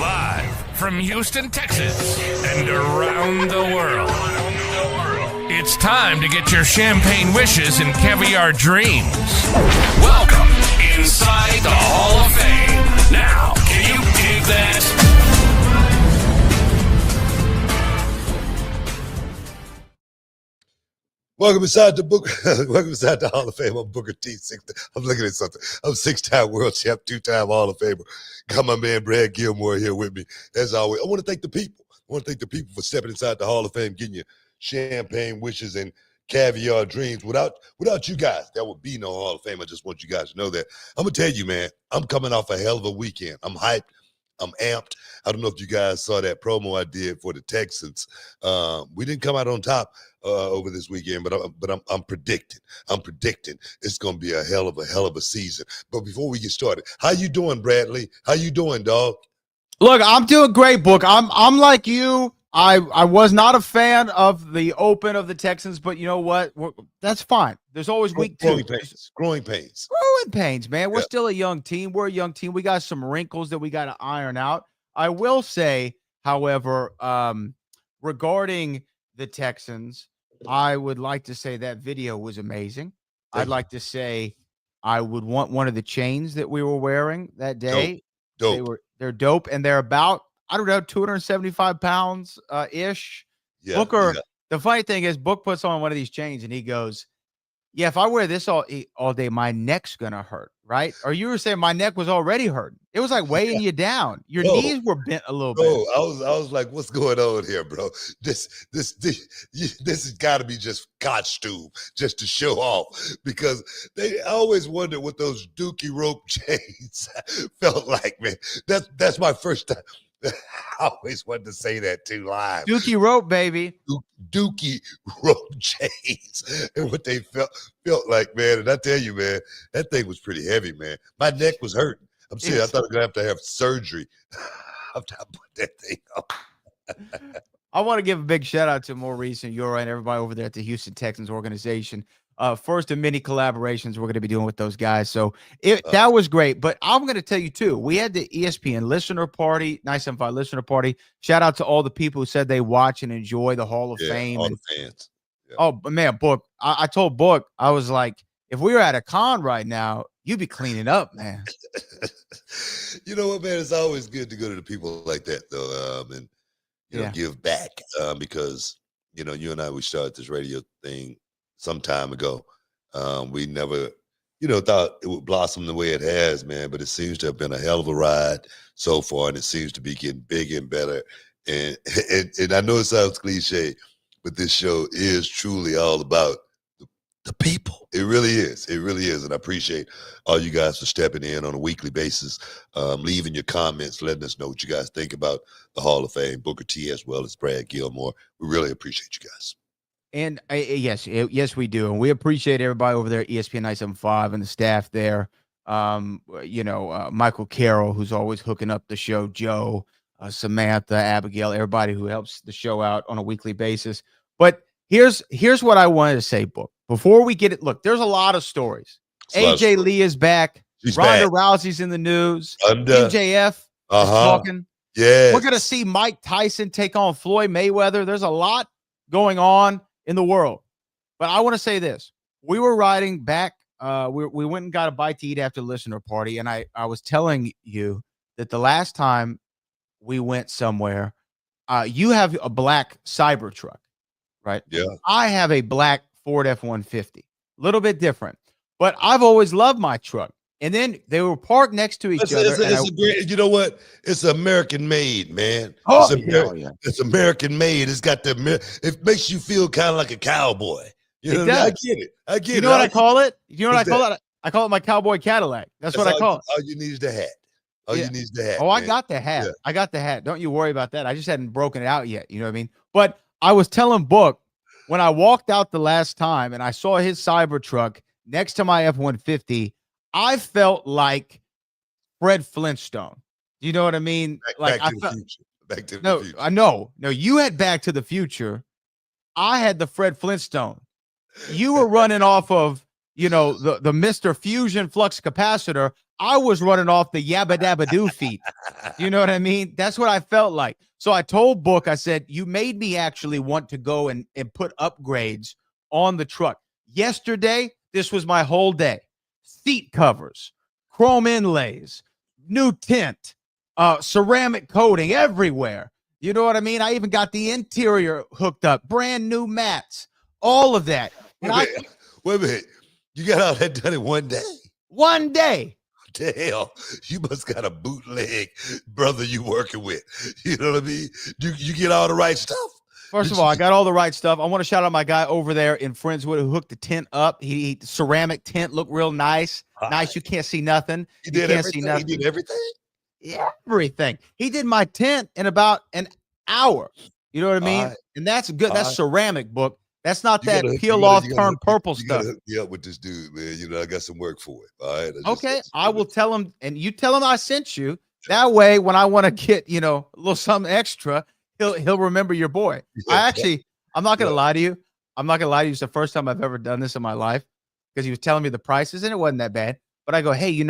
Live from Houston, Texas, and around the world. It's time to get your champagne wishes and caviar dreams. Welcome inside the Hall of Fame. Now, can you dig that? Welcome inside the book. Welcome inside the Hall of Fame. I'm Booker T. I'm looking at something. I'm 6-time world champ, 2-time Hall of Famer. Got my man Brad Gilmore here with me. As always, I want to thank the people. I want to thank the people for stepping inside the Hall of Fame, getting you champagne wishes and caviar dreams. Without you guys, there would be no Hall of Fame. I just want you guys to know that. I'm going to tell you, man, I'm coming off a hell of a weekend. I'm hyped. I'm amped. I don't know if you guys saw that promo I did for the Texans. We didn't come out on top over this weekend, but I'm predicting. I'm predicting it's going to be a hell of a season. But before we get started, how you doing, Bradley? How you doing, dog? Look, I'm doing great, Book. I'm like you. I was not a fan of the open of the Texans, but you know what? That's fine. There's always week two. Growing pains. Growing pains, man. We're still a young team. We're a young team. We got some wrinkles that we got to iron out. I will say, however, regarding the Texans, I would like to say that video was amazing. I'd like to say I would want one of the chains that we were wearing that day. Dope. They're dope, and they're about, I don't know, 275 pounds ish. Yeah, Booker, the funny thing is, Book puts on one of these chains and he goes, yeah, if I wear this all day, my neck's gonna hurt, right? Or you were saying my neck was already hurting. It was like weighing you down. Your knees were bent a little bit. I was like, what's going on here, bro? This has got to be just costume, just to show off, because I always wondered what those dookie rope chains felt like, man. That's my first time. I always wanted to say that too live. Dookie rope, baby. Dookie rope chains, and what they felt like, man. And I tell you, man, that thing was pretty heavy, man. My neck was hurting. I'm serious. I thought I was gonna have to have surgery after I put that thing on. I want to give a big shout out to Maurice and Yura and everybody over there at the Houston Texans organization. First of many collaborations we're going to be doing with those guys. So that was great. But I'm going to tell you, too, we had the ESPN listener party, 975 listener party. Shout out to all the people who said they watch and enjoy the Hall of Fame. All the fans. Yeah. Oh, man, Book. I told Book, I was like, if we were at a con right now, you'd be cleaning up, man. You know what, man? It's always good to go to the people like that, though, and give back because, you and I, we started this radio thing some time ago. We never, thought it would blossom the way it has, man, but it seems to have been a hell of a ride so far, and it seems to be getting bigger and better. And I know it sounds cliche, but this show is truly all about the people. It really is. It really is. And I appreciate all you guys for stepping in on a weekly basis, leaving your comments, letting us know what you guys think about the Hall of Fame, Booker T, as well as Brad Gilmore. We really appreciate you guys. And yes, we do. And we appreciate everybody over there at ESPN 975 and the staff there. Michael Carroll, who's always hooking up the show, Joe, Samantha, Abigail, everybody who helps the show out on a weekly basis. But here's what I wanted to say, Book. Before we get it, look, there's a lot of stories. AJ Lee is back. Ronda Rousey's in the news. MJF is talking. Yeah. We're going to see Mike Tyson take on Floyd Mayweather. There's a lot going on in the world. But I want to say this. We were riding back. We went and got a bite to eat after the listener party. And I was telling you that the last time we went somewhere, you have a black Cybertruck, right? Yeah. I have a black Ford F-150. A little bit different. But I've always loved my truck. And then they were parked next to each other. You know what? It's American made, man. Oh, it's American made. It's got it makes you feel kind of like a cowboy. You know, I get it. You know what I call it? You know what I call it? I call it my cowboy Cadillac. That's what I call it. All you need is the hat. All you need is the hat. Oh, I got the hat. Yeah. I got the hat. Don't you worry about that. I just hadn't broken it out yet. You know what I mean? But I was telling Book when I walked out the last time and I saw his Cybertruck next to my F-150, I felt like Fred Flintstone. Do you know what I mean? Back to the future. Back to the future. I know. No, you had Back to the Future. I had the Fred Flintstone. You were running off of the Mr. Fusion flux capacitor, I was running off the yabba dabba doo feet. You know what I mean? That's what I felt like. So I told Book, I said, you made me actually want to go and put upgrades on the truck. Yesterday, this was my whole day. Seat covers, chrome inlays, new tint, ceramic coating everywhere. You know what I mean? I even got the interior hooked up, brand new mats, all of that. Wait a minute. You got all that done in one day? One day. Damn, you must got a bootleg brother you working with. You know what I mean? You get all the right stuff. First of all, I got all the right stuff. I want to shout out my guy over there in Friendswood who hooked the tent up. He ceramic tent, looked real nice. Nice. You can't see nothing. You did can't everything. See nothing. He did everything. Everything. He did my tent in about an hour. You know what I mean? Right. And that's good. All that's right. ceramic, Book. That's not that peel off, turn purple stuff. Hook me up with this dude, man. I got some work for it. All right. Okay. I will tell him, and you tell him I sent you. That way, when I want to get, a little something extra, he'll remember your boy. I'm not gonna lie to you. I'm not gonna lie to you. It's the first time I've ever done this in my life because he was telling me the prices and it wasn't that bad. But I go, hey,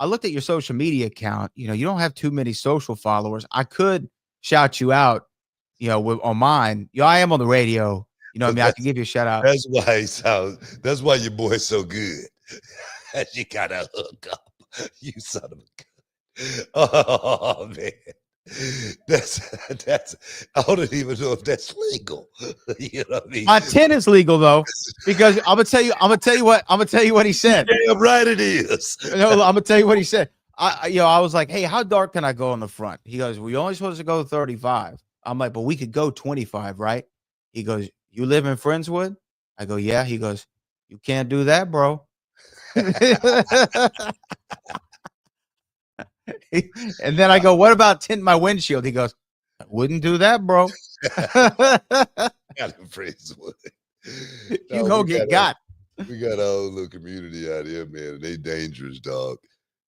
I looked at your social media account. You don't have too many social followers. I could shout you out, on mine. I am on the radio. You know what I mean? I can give you a shout out. That's why your boy's so good. You gotta hook up. You son of a gun. Oh man. That's I don't even know if that's legal. You know what I mean? My tent is legal though, because I'm gonna tell you what he said. Damn right it is. No, I'm gonna tell you what he said. I was like, hey, how dark can I go on the front? He goes, we only supposed to go 35. I'm like, but we could go 25, right? He goes, you live in Friendswood? I go, yeah. He goes, you can't do that, bro. And then I go, what about tinting my windshield? He goes, I wouldn't do that, bro. Got in Friendswood. You go get got. We got our own little community out here, man. And they dangerous, dog.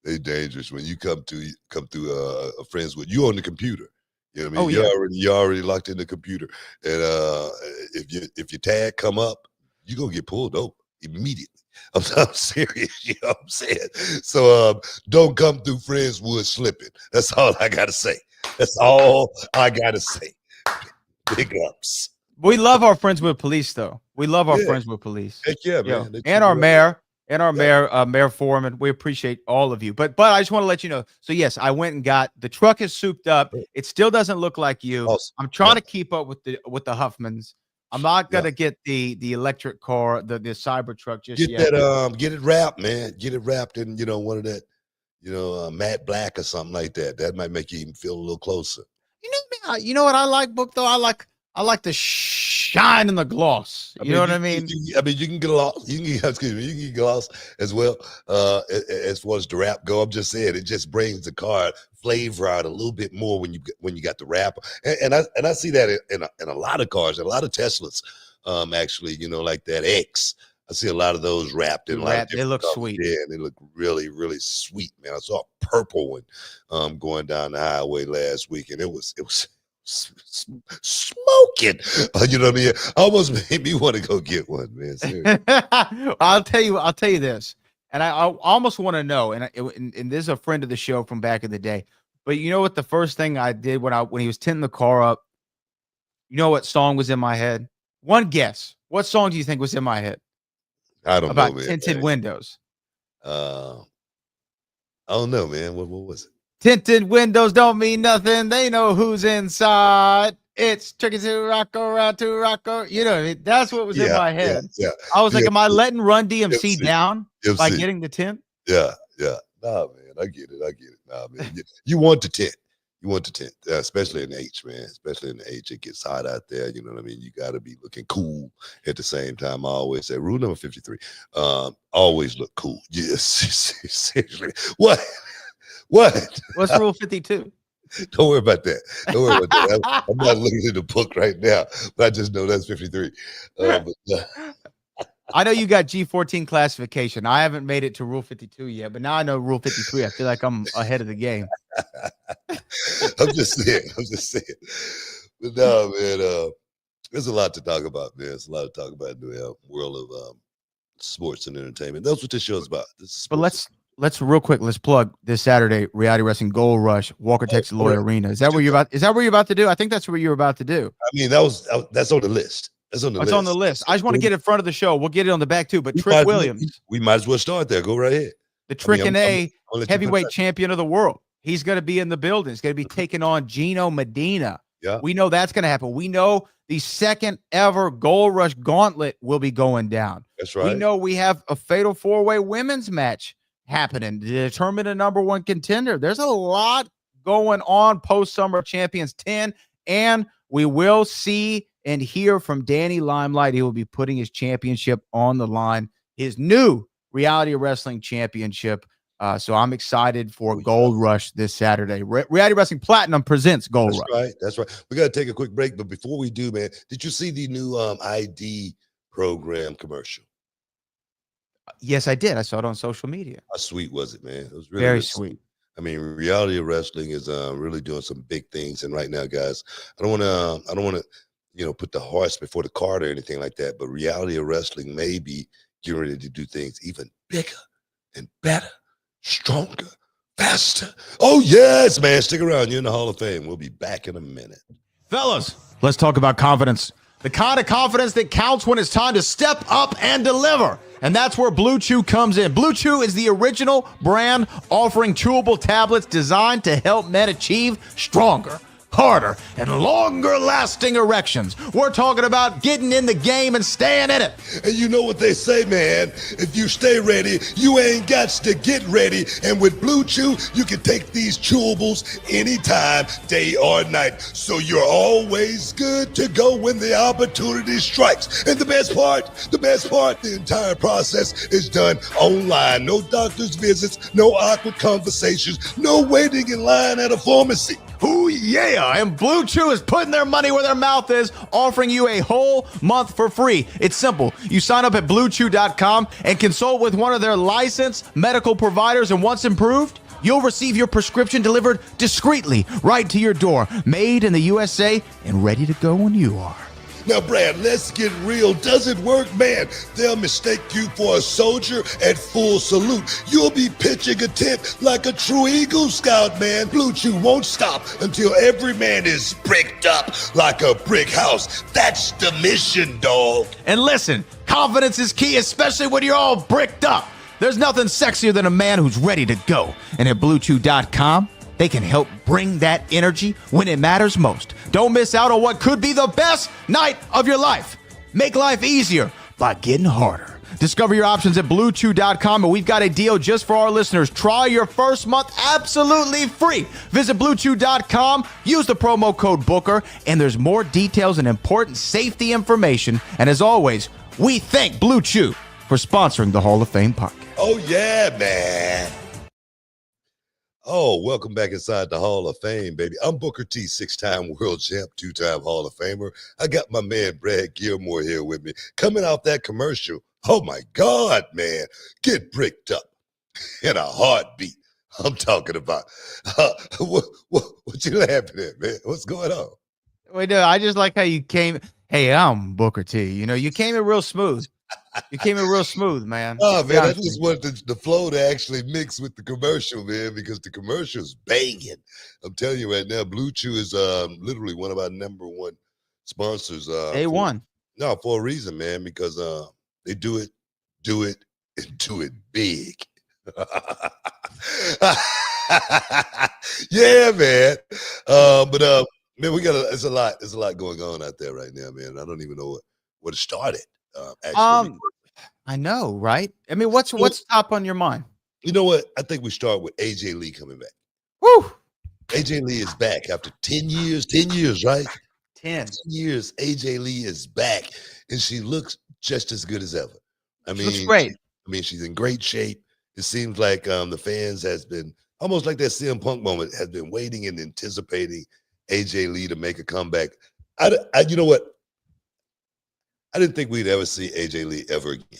They dangerous when you come through a Friendswood. You on the computer. You know what I mean? You're already locked in the computer. And if your tag come up, you're gonna get pulled over immediately. I'm serious, you know what I'm saying? So don't come through Friendswood slipping. That's all I gotta say. That's all I gotta say. Big ups. We love our Friendswood police, though. We love our Friendswood police. Heck yeah, man. And our mayor. And our Mayor Foreman, we appreciate all of you. But I just want to let you know. So yes, I went and got the truck is souped up. It still doesn't look like you. Awesome. I'm trying to keep up with the Huffmans. I'm not gonna get the electric car, the cyber truck just yet. Get it wrapped, man. Get it wrapped in one of that, matte black or something like that. That might make you even feel a little closer. You know what I like, Book, though? I like the shine and the gloss. You know what I mean? You can get gloss. You can get gloss as well. As far as the wrap go, I'm just saying it just brings the car flavor out a little bit more when you got the wrap. And I see that in a lot of cars, a lot of Teslas. Actually, like that X. I see a lot of those wrapped in. They look sweet. Yeah, and they look really, really sweet, man. I saw a purple one going down the highway last week, and it was smoking. You know what I mean? Almost made me want to go get one, man. Seriously. I'll tell you this, and I almost want to know. And this is a friend of the show from back in the day. But you know what? The first thing I did when he was tinting the car up, you know what song was in my head? One guess. What song do you think was in my head? I don't know. About man, tinted man. Windows. I don't know, man. What was it? Tinted windows don't mean nothing. They know who's inside. It's tricky to rock around to rock. You know what I mean? That's what was in my head. Yeah. I was like, am I letting Run DMC down by getting the tint? Yeah. Nah, man. I get it. Nah, man. You want the tint. You want the tint, especially in the H, man. Especially in the H, it gets hot out there. You know what I mean? You got to be looking cool at the same time. I always say, rule number 53, always look cool. Yes, seriously. What? What's rule 52? Don't worry about that. I'm not looking at the book right now, but I just know that's 53. I know you got G14 classification. I haven't made it to rule 52 yet, but now I know rule 53. I feel like I'm ahead of the game. I'm just saying. But no, man, there's a lot to talk about, man. There's a lot to talk about in the world of sports and entertainment. That's what this show is about. But let's real quick. Let's plug this Saturday Reality Wrestling Gold Rush, Walker Texas Lloyd Arena. Is that where you're about? Is that where you're about to do? I think that's what you're about to do. I mean, that's on the list. That's on the list. It's on the list. I just want to get in front of the show. We'll get it on the back too. But Trick Williams, we might as well start there. Go right ahead. The Trick and A heavyweight champion of the world. He's going to be in the building. He's going to be taking on Gino Medina. Yeah, we know that's going to happen. We know the second ever Gold Rush Gauntlet will be going down. That's right. We know we have a fatal 4-way women's match happening to determine a number one contender. There's a lot going on post Summer Champions 10, and we will see and hear from Danny Limelight. He will be putting his championship on the line, his new Reality Wrestling Championship. So I'm excited for Gold Rush this Saturday. Reality Wrestling Platinum presents Gold Rush. That's right. We got to take a quick break, but before we do, man, did you see the new ID program commercial? Yes, I did. I saw it on social media. How sweet was it, man? It was really very sweet. I mean, reality wrestling is really doing some big things, and right now, guys, I don't want to, put the horse before the cart or anything like that. But reality of wrestling may be getting ready to do things even bigger and better, stronger, faster. Oh yes, man! Stick around. You're in the Hall of Fame. We'll be back in a minute, fellas. Let's talk about confidence. The kind of confidence that counts when it's time to step up and deliver. And that's where Blue Chew comes in. Blue Chew is the original brand offering chewable tablets designed to help men achieve stronger, harder, and longer-lasting erections. We're talking about getting in the game and staying in it. And you know what they say, man. If you stay ready, you ain't got to get ready. And with Blue Chew, you can take these chewables anytime, day or night. So you're always good to go when the opportunity strikes. And the best part, the entire process is done online. No doctor's visits, no awkward conversations, no waiting in line at a pharmacy. Ooh, yeah. And Blue Chew is putting their money where their mouth is, offering you a whole month for free. It's simple. You sign up at BlueChew.com and consult with one of their licensed medical providers, and once approved, you'll receive your prescription delivered discreetly right to your door, made in the USA and ready to go when you are. Now, Brad, let's get real. Does it work, man? They'll mistake you for a soldier at full salute. You'll be pitching a tent like a true Eagle Scout, man. Blue Chew won't stop until every man is bricked up like a brick house. That's the mission, dog. And listen, confidence is key, especially when you're all bricked up. There's nothing sexier than a man who's ready to go. And at BlueChew.com, they can help bring that energy when it matters most. Don't miss out on what could be the best night of your life. Make life easier by getting harder. Discover your options at BlueChew.com, and we've got a deal just for our listeners. Try your first month absolutely free. Visit BlueChew.com, use the promo code Booker, and there's more details and important safety information. And as always, we thank Blue Chew for sponsoring the Hall of Fame podcast. Oh, yeah, man. Oh, welcome back inside the Hall of Fame, baby. I'm Booker T, 6-time world champ, 2-time Hall of Famer. I got my man Brad Gilmore here with me. Coming off that commercial, oh my God, man, get bricked up in a heartbeat. I'm talking about. What you laughing at, man? What's going on? Wait, no, I just like how you came. Hey, I'm Booker T. You came in real smooth. You came in real smooth, man. Oh, man, I just wanted the flow to actually mix with the commercial, man, because the commercial's banging. I'm telling you right now, Blue Chew is literally one of our number one sponsors. A1. For a reason, man, because they do it, and do it big. Yeah, man. But man, there's a lot going on out there right now, man. I don't even know what started. I know, right? I mean, what's top on your mind? You know what? I think we start with AJ Lee coming back. Woo! AJ Lee is back after 10 years. 10 years, right? 10 years. AJ Lee is back, and she looks just as good as ever. I mean, looks great. She's in great shape. It seems like the fans has been almost like that CM Punk moment, has been waiting and anticipating AJ Lee to make a comeback. You know what? I didn't think we'd ever see AJ Lee ever again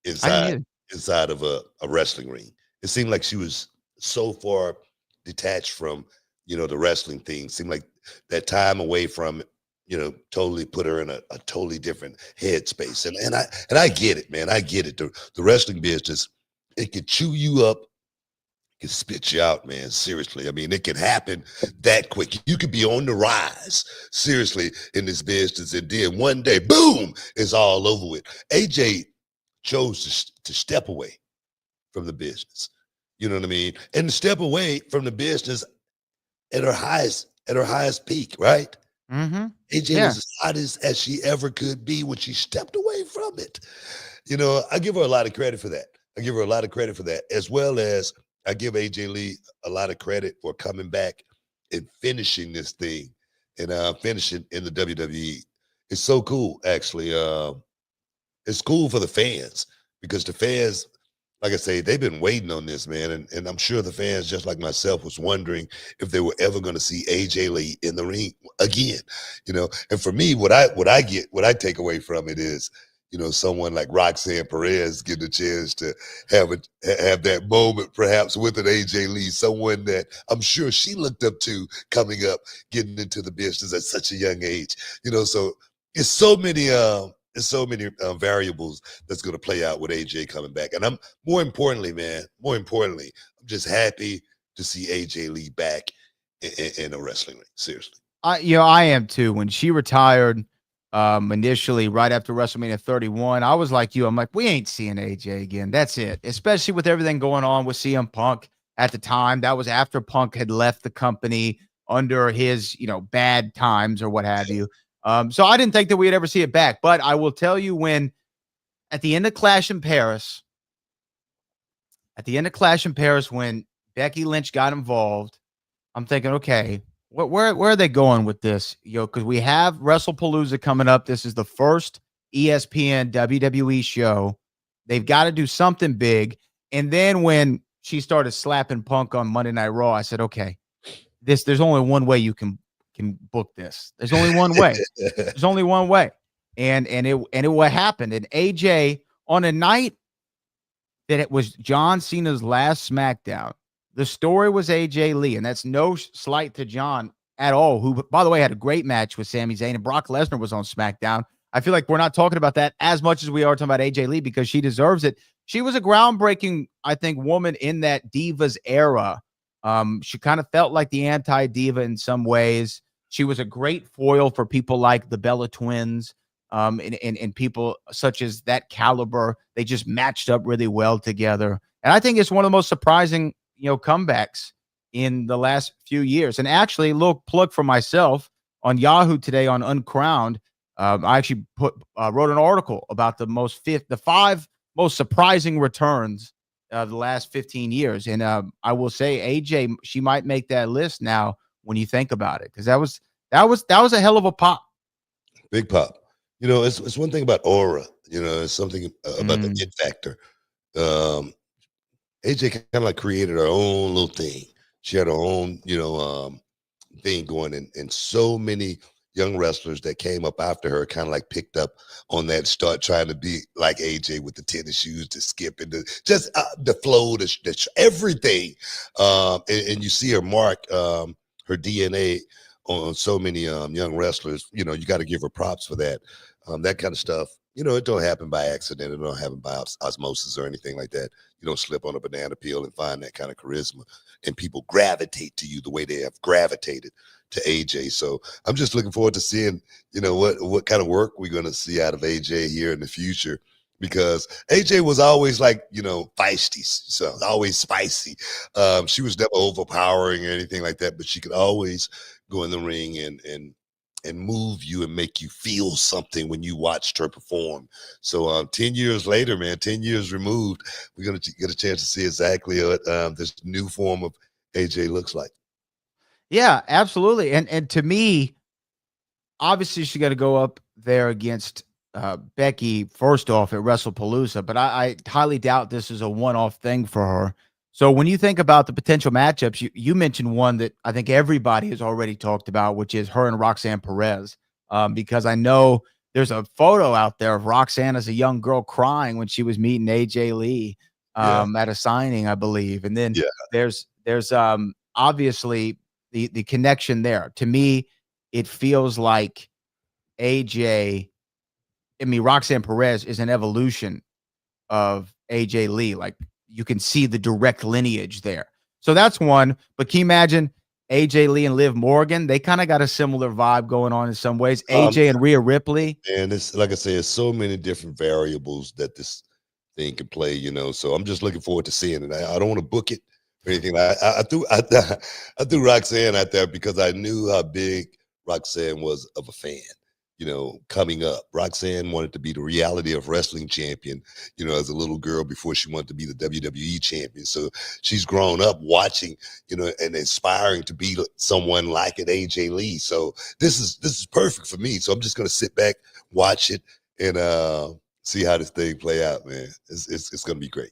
inside of a wrestling ring. It seemed like she was so far detached from, the wrestling thing. It seemed like that time away from totally put her in a totally different headspace. And I get it, man. I get it. The wrestling business, it could chew you up, can spit you out, man. Seriously. I mean, it can happen that quick. You could be on the rise, seriously, in this business. And then one day, boom, it's all over with. AJ chose to step away from the business. You know what I mean? And to step away from the business at her highest peak, right? Mm-hmm. AJ Yeah. was as hot as she ever could be when she stepped away from it. I give her a lot of credit for that. I give her a lot of credit for that, as well as I give AJ Lee a lot of credit for coming back and finishing this thing and finishing in the WWE. It's so cool, actually. It's cool for the fans because the fans, like I say, they've been waiting on this, man. And I'm sure the fans, just like myself, was wondering if they were ever going to see AJ Lee in the ring again. And for me, what I take away from it is, someone like Roxanne Perez getting a chance to have that moment, perhaps with an AJ Lee, someone that I'm sure she looked up to coming up, getting into the business at such a young age. So it's so many variables that's going to play out with AJ coming back. And I'm more importantly, I'm just happy to see AJ Lee back in a wrestling ring. Seriously. I am too. When she retired, initially right after WrestleMania 31, I was like you. I'm like, we ain't seeing AJ again. That's it. Especially with everything going on with CM Punk at the time. That was after Punk had left the company under his, bad times or what have you. So I didn't think that we'd ever see it back. But I will tell you, when at the end of Clash in Paris, when Becky Lynch got involved, I'm thinking, okay, where are they going with this? Because we have WrestlePalooza coming up. This is the first ESPN WWE show. They've got to do something big. And then when she started slapping Punk on Monday Night Raw, I said, okay, there's only one way you can book this. There's only one way. There's only one way. And what happened. And AJ, on a night that it was John Cena's last SmackDown, the story was AJ Lee, and that's no slight to John at all, who, by the way, had a great match with Sami Zayn, and Brock Lesnar was on SmackDown. I feel like we're not talking about that as much as we are talking about AJ Lee because she deserves it. She was a groundbreaking, I think, woman in that Divas era. She kind of felt like the anti-diva in some ways. She was a great foil for people like the Bella Twins, and people such as that caliber. They just matched up really well together. And I think it's one of the most surprising comebacks in the last few years. And actually, a little plug for myself on Yahoo today on Uncrowned. I actually wrote an article about the 5 most surprising returns of the last 15 years. And I will say AJ, she might make that list now when you think about it, because that was a hell of a pop. Big pop. It's one thing about aura. It's something about the it factor. AJ kind of like created her own little thing. She had her own, thing going, and so many young wrestlers that came up after her kind of like picked up on that, start trying to be like AJ with the tennis shoes, the skip, and the flow, everything. And you see her mark her DNA on so many young wrestlers. You got to give her props for that. That kind of stuff. It don't happen by accident. It don't happen by osmosis or anything like that. You don't slip on a banana peel and find that kind of charisma, and people gravitate to you the way they have gravitated to AJ. So I'm just looking forward to seeing, what kind of work we're going to see out of AJ here in the future, because AJ was always like, feisty, so always spicy. She was never overpowering or anything like that, but she could always go in the ring and move you and make you feel something when you watched her perform. So 10 years later, man, 10 years removed, we're going to get a chance to see exactly what this new form of AJ looks like. Yeah, absolutely. And to me, obviously she got to go up there against Becky first off at WrestlePalooza, but I highly doubt this is a one-off thing for her. So when you think about the potential matchups, you mentioned one that I think everybody has already talked about, which is her and Roxanne Perez, because I know there's a photo out there of Roxanne as a young girl crying when she was meeting AJ Lee at a signing, I believe. And then there's obviously the connection there. To me, it feels like Roxanne Perez is an evolution of AJ Lee. Like, you can see the direct lineage there. So that's one. But can you imagine AJ Lee and Liv Morgan? They kind of got a similar vibe going on in some ways. AJ and Rhea Ripley. And it's like I say, it's so many different variables that this thing can play, So I'm just looking forward to seeing it. I don't want to book it or anything. I threw Roxanne out there because I knew how big Roxanne was of a fan. Coming up, Roxanne wanted to be the reality of wrestling champion, as a little girl before she wanted to be the WWE champion. So she's grown up watching, and aspiring to be someone like an AJ Lee. So this is perfect for me. So I'm just going to sit back, watch it, and see how this thing play out, man. It's going to be great.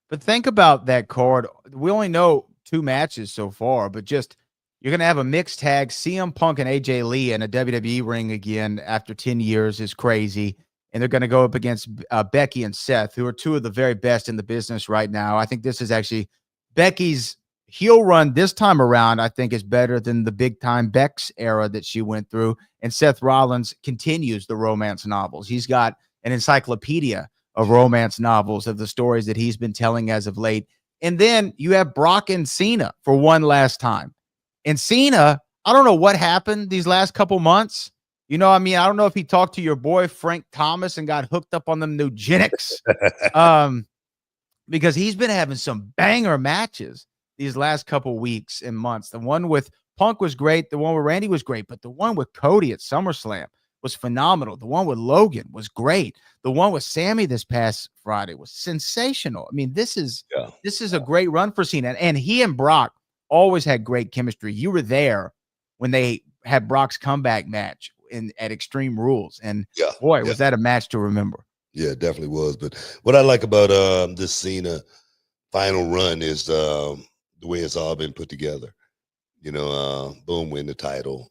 But think about that card. We only know 2 matches so far, but just you're going to have a mixed tag. CM Punk and AJ Lee in a WWE ring again after 10 years is crazy. And they're going to go up against Becky and Seth, who are 2 of the very best in the business right now. I think this is actually Becky's heel run this time around, I think, is better than the big time Bex era that she went through. And Seth Rollins continues the romance novels. He's got an encyclopedia of romance novels of the stories that he's been telling as of late. And then you have Brock and Cena for one last time. And Cena, I don't know what happened these last couple months. I don't know if he talked to your boy Frank Thomas and got hooked up on them Nugenics, because he's been having some banger matches these last couple weeks and months. The one with Punk was great. The one with Randy was great. But the one with Cody at SummerSlam was phenomenal. The one with Logan was great. The one with Sammy this past Friday was sensational. I mean, this is a great run for Cena. And he and Brock always had great chemistry. You were there when they had Brock's comeback match at Extreme Rules. And was that a match to remember. Yeah, it definitely was. But what I like about this Cena final run is the way it's all been put together. Boom, win the title,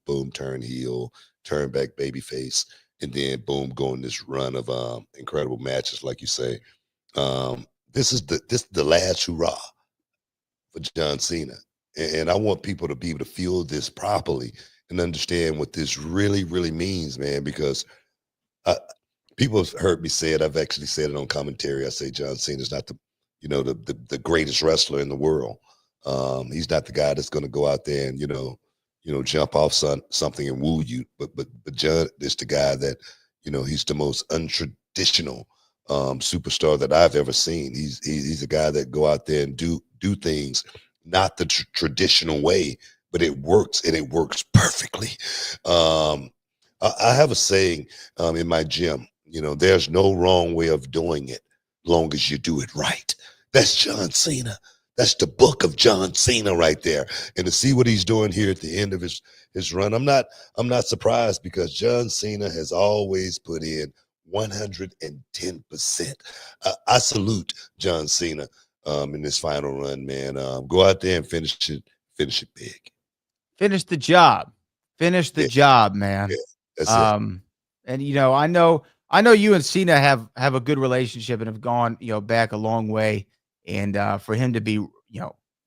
boom, turn heel, turn back babyface, and then boom, go on this run of incredible matches, like you say. This is the last hurrah for John Cena. And I want people to be able to feel this properly and understand what this really, really means, man, because people have heard me say it. I've actually said it on commentary. I say John Cena is not the greatest wrestler in the world. He's not the guy that's going to go out there and, jump off something and woo you. But John is the guy that, he's the most untraditional superstar that I've ever seen. He's a guy that go out there and do things not the traditional way, but it works, and it works perfectly. I have a saying in my gym, there's no wrong way of doing it long as you do it right. That's John Cena. That's the book of John Cena right there. And to see what he's doing here at the end of his run, I'm not surprised, because John Cena has always put in 110%. I salute John Cena in this final run, man. Go out there and finish it big. Finish the job. Finish the job, man. Yeah, that's it. And I know you and Cena have a good relationship and have gone, back a long way. And for him to be,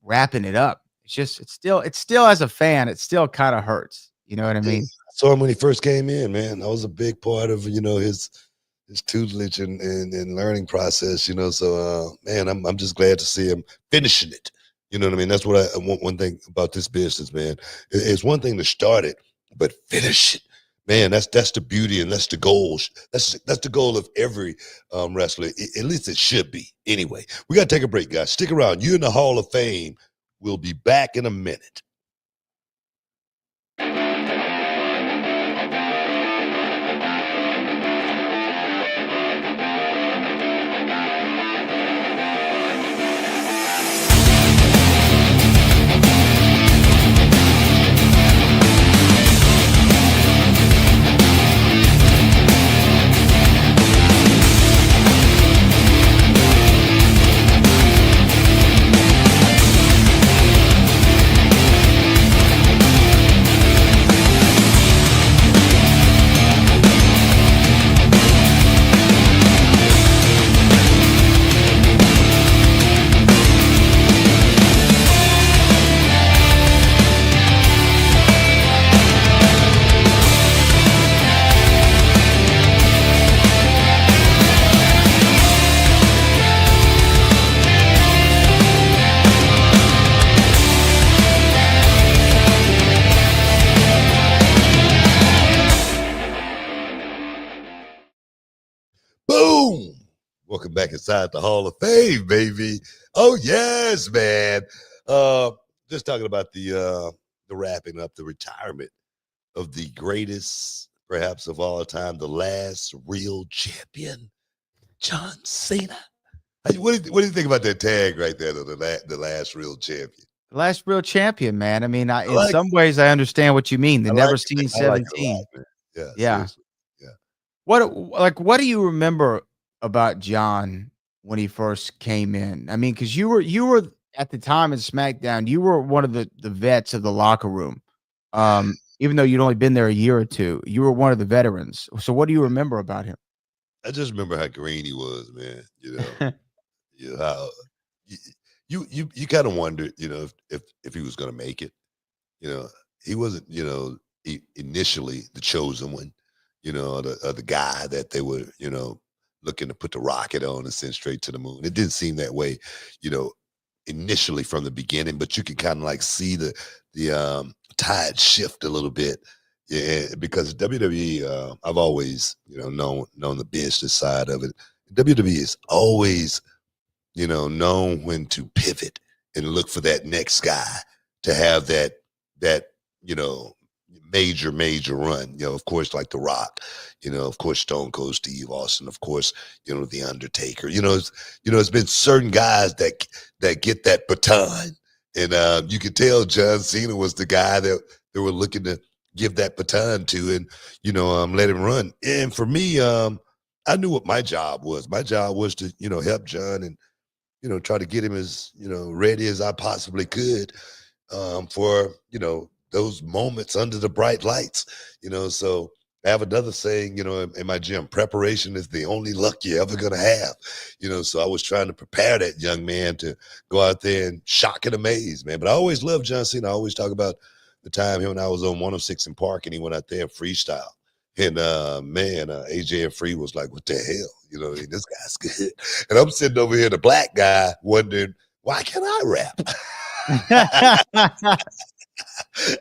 wrapping it up, it's still as a fan, it still kind of hurts. You know what I mean? I saw him when he first came in, man. I was a big part of, his tutelage and learning process, So, man, I'm just glad to see him finishing it. You know what I mean? That's what I want. One thing about this business, man, it's one thing to start it, but finish it, man. That's the beauty, and that's the goal. That's the goal of every wrestler. At least it should be. Anyway, we got to take a break, guys. Stick around. You're in the Hall of Fame. We'll be back in a minute. Welcome back inside the Hall of Fame, baby. Oh yes, man. Just talking about the wrapping up the retirement of the greatest, perhaps of all time, the last real champion, John Cena. What do you think about that tag right there, the last real champion? The last real champion, man. I mean, I in like some ways, I understand what you mean. The I never like it, seen man. I like it a 17. lot, man. Yeah, Yeah. seriously. Yeah. What do you remember about John when he first came in? I mean, because you were at the time in SmackDown, you were one of the vets of the locker room. Even though you'd only been there a year or two, you were one of the veterans. So what do you remember about him? I just remember how green he was, man. How you kind of wondered, if he was going to make it. He wasn't, initially the chosen one, the guy that they were, looking to put the rocket on and send straight to the moon. It didn't seem that way, you know, initially from the beginning, but you can kind of like see the tide shift a little bit. Yeah, because WWE, I've always, known the business side of it. WWE is always, known when to pivot and look for that next guy to have that you know major run. Of course, like The Rock, of course, Stone Cold Steve Austin, of course, The Undertaker. It's been certain guys that get that baton, and you could tell John Cena was the guy that they were looking to give that baton to, and let him run. And for me, I knew what my job was. My job was to help John and try to get him as ready as I possibly could for those moments under the bright lights. So I have another saying, in my gym: preparation is the only luck you're ever gonna have. So I was trying to prepare that young man to go out there and shock and amaze, man. But I always loved John Cena. I always talk about the time him and I was on 106 in Park, and he went out there and freestyle. And AJ and Free was like, "What the hell? This guy's good." And I'm sitting over here, the black guy, wondering, why can't I rap?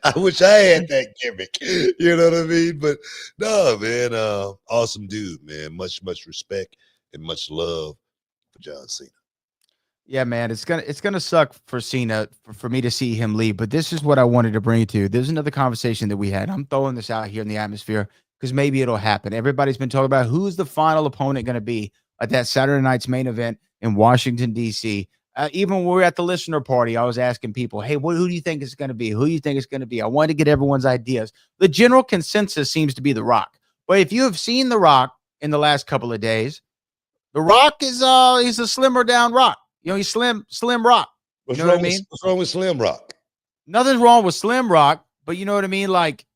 I wish I had that gimmick. You know what I mean? But no, man, awesome dude, man. Much respect and much love for John Cena. Yeah, man, it's gonna suck for Cena for me to see him leave. But this is what I wanted to bring you to. There's another conversation that we had. I'm throwing this out here in the atmosphere because maybe it'll happen. Everybody's been talking about who's the final opponent going to be at that Saturday night's main event in Washington, D.C. Even when we were at the listener party, I was asking people, hey, who do you think it's going to be? Who do you think it's going to be? I wanted to get everyone's ideas. The general consensus seems to be The Rock. But if you have seen The Rock in the last couple of days, The Rock is he's a slimmer down Rock. He's slim Rock. You know what I mean? What's wrong with Slim Rock? Nothing's wrong with Slim Rock, but you know what I mean? Like,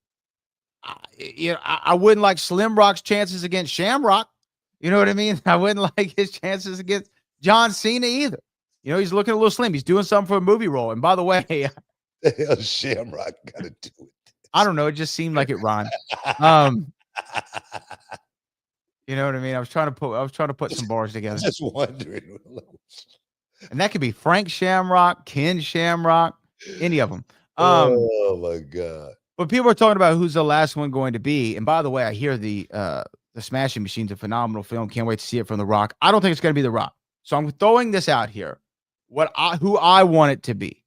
I wouldn't like Slim Rock's chances against Shamrock. You know what I mean? I wouldn't like his chances against John Cena either. He's looking a little slim. He's doing something for a movie role. And by the way, the hell Shamrock got to do it? I don't know. It just seemed like it rhymed. You know what I mean? I was trying to put some bars together. Just wondering. And that could be Frank Shamrock, Ken Shamrock, any of them. Oh my God. But people are talking about who's the last one going to be. And by the way, I hear the Smashing Machine's a phenomenal film. Can't wait to see it from The Rock. I don't think it's going to be The Rock. So I'm throwing this out here. Who I want it to be.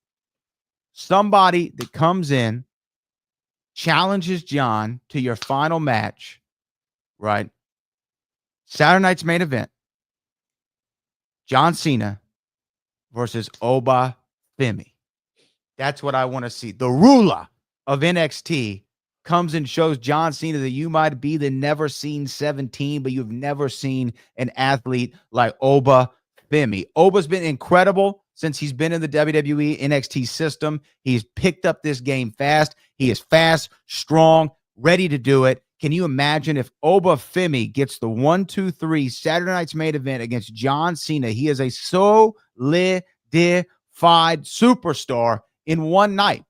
Somebody that comes in, challenges John to your final match, right? Saturday night's main event. John Cena versus Oba Femi. That's what I want to see. The ruler of NXT comes and shows John Cena that you might be the never seen 17, but you've never seen an athlete like Oba Femi. Oba's been incredible since he's been in the WWE NXT system. He's picked up this game fast. He is fast, strong, ready to do it. Can you imagine if Oba Femi gets the 1-2-3 Saturday night's main event against John Cena? He is a solidified superstar in one night.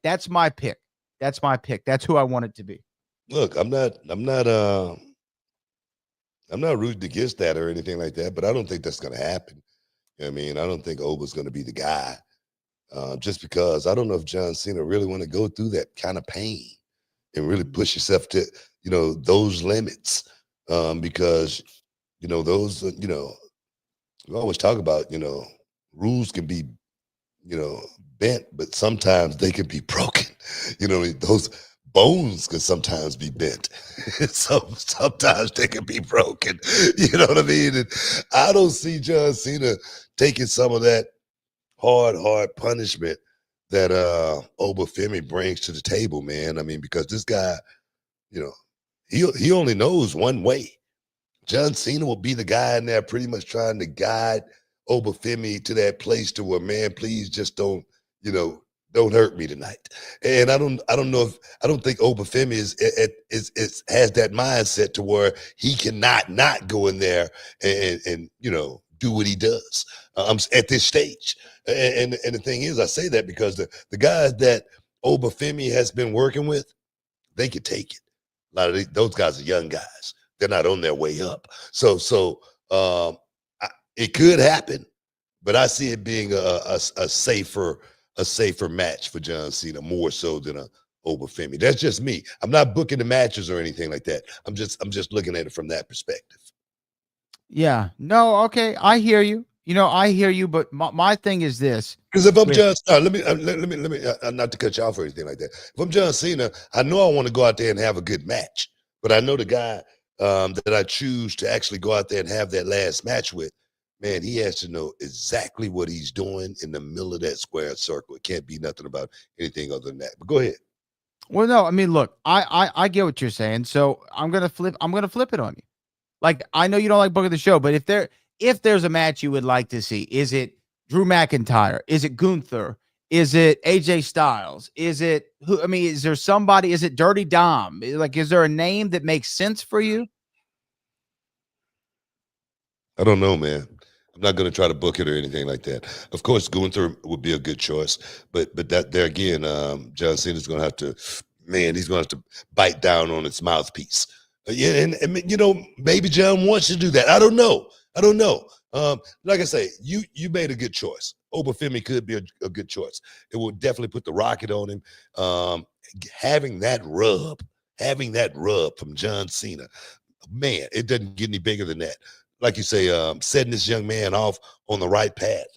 That's my pick. That's who I want it to be. Look, I'm not rooting against that or anything like that, but I don't think that's going to happen. I don't think Oba's going to be the guy, just because I don't know if John Cena really want to go through that kind of pain and really push yourself to, those limits, because those, we always talk about, rules can be, bent, but sometimes they can be broken. Those bones can sometimes be bent. Sometimes they can be broken. You know what I mean? And I don't see John Cena taking some of that hard punishment that Obafemi brings to the table, man. I mean, because this guy, you know, he only knows one way. John Cena will be the guy in there pretty much trying to guide Obafemi to that place to where, man, please just you know, don't hurt me tonight. And I don't think Obafemi is has that mindset to where he cannot not go in there and do what he does at this stage. And the thing is, I say that because the guys that Obafemi has been working with, they could take it. A lot of those guys are young guys. They're not on their way up. It could happen, but I see it being a safer match for John Cena more so than a Obafemi. That's just me. I'm not booking the matches or anything like that. I'm just looking at it from that perspective. Yeah. No. Okay. I hear you. I hear you. But my thing is this. Because if I'm John, let me not to cut you off or anything like that. If I'm John Cena, I know I want to go out there and have a good match, but I know the guy that I choose to actually go out there and have that last match with, man, he has to know exactly what he's doing in the middle of that square circle. It can't be nothing about anything other than that. But go ahead. Well, no, I mean, look, I get what you're saying. So I'm gonna flip it on you. Like, I know you don't like booking the show, but if there's a match you would like to see, is it Drew McIntyre? Is it Gunther? Is it AJ Styles? Is it who? I mean, is there somebody? Is it Dirty Dom? Like, is there a name that makes sense for you? I don't know, man. I'm not going to try to book it or anything like that. Of course, Gunther would be a good choice, but that there again, John Cena's going to have to, man, he's going to have to bite down on its mouthpiece. Yeah, and maybe John wants to do that. I don't know. Like I say, you made a good choice. Obafemi could be a good choice. It will definitely put the rocket on him. Having that rub from John Cena, man, it doesn't get any bigger than that. Like you say, setting this young man off on the right path.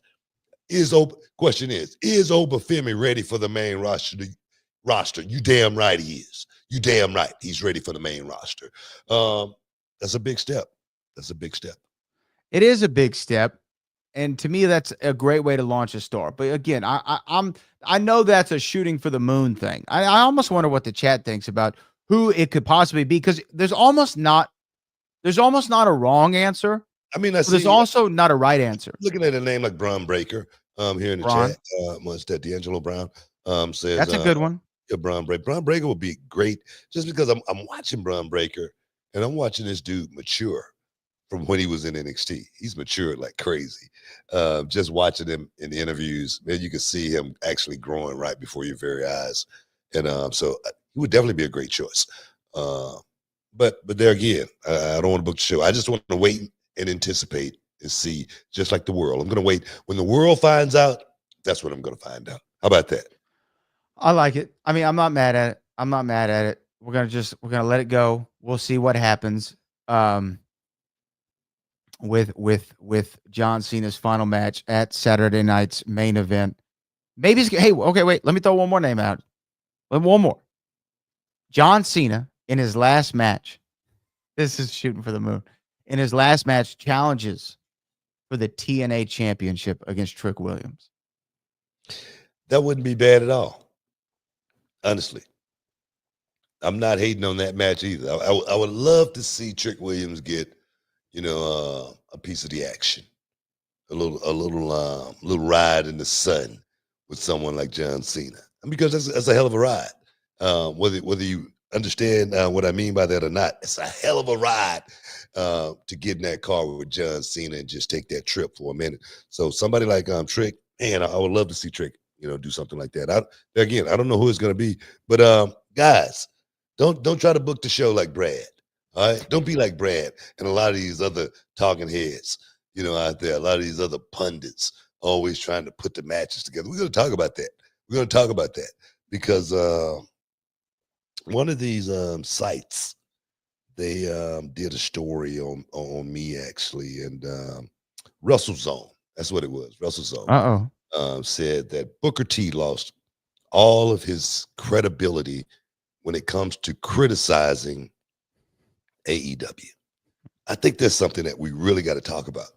Question is Obafemi ready for the main roster? You damn right he is. You damn right he's ready for the main roster. That's a big step. It is a big step, and to me, that's a great way to launch a star. But again, I know that's a shooting for the moon thing. I almost wonder what the chat thinks about who it could possibly be, because there's almost not a wrong answer. I mean, there's also not a right answer. Looking at a name like Braun Breaker here in the chat, what's that? D'Angelo Brown says that's a good one. Yeah, Braun Breaker. Braun Breaker would be great just because I'm watching Braun Breaker and I'm watching this dude mature from when he was in NXT. He's matured like crazy. Just watching him in the interviews, man, you can see him actually growing right before your very eyes. And so he would definitely be a great choice. But there again, I don't want to book the show. I just want to wait and anticipate and see, just like the world. I'm going to wait. When the world finds out, that's what I'm going to find out. How about that? I like it. I mean, I'm not mad at it. We're going to let it go. We'll see what happens with John Cena's final match at Saturday night's main event. Maybe wait, let me throw one more name out. One more. John Cena in his last match. This is shooting for the moon. In his last match, challenges for the TNA championship against Trick Williams. That wouldn't be bad at all. Honestly, I'm not hating on that match either. I would love to see Trick Williams get, a piece of the action, a little ride in the sun with someone like John Cena, because that's a hell of a ride. Whether you understand what I mean by that or not, it's a hell of a ride to get in that car with John Cena and just take that trip for a minute. So somebody like Trick, man, I would love to see Trick, do something like that. I don't know who it's going to be, but guys, don't try to book the show like Brad. All right, don't be like Brad and a lot of these other talking heads, out there. A lot of these other pundits always trying to put the matches together. We're going to talk about that. Because one of these sites they did a story on me actually, and Russell Zone. That's what it was. Russell Zone said that Booker T lost all of his credibility when it comes to criticizing AEW. I think that's something that we really got to talk about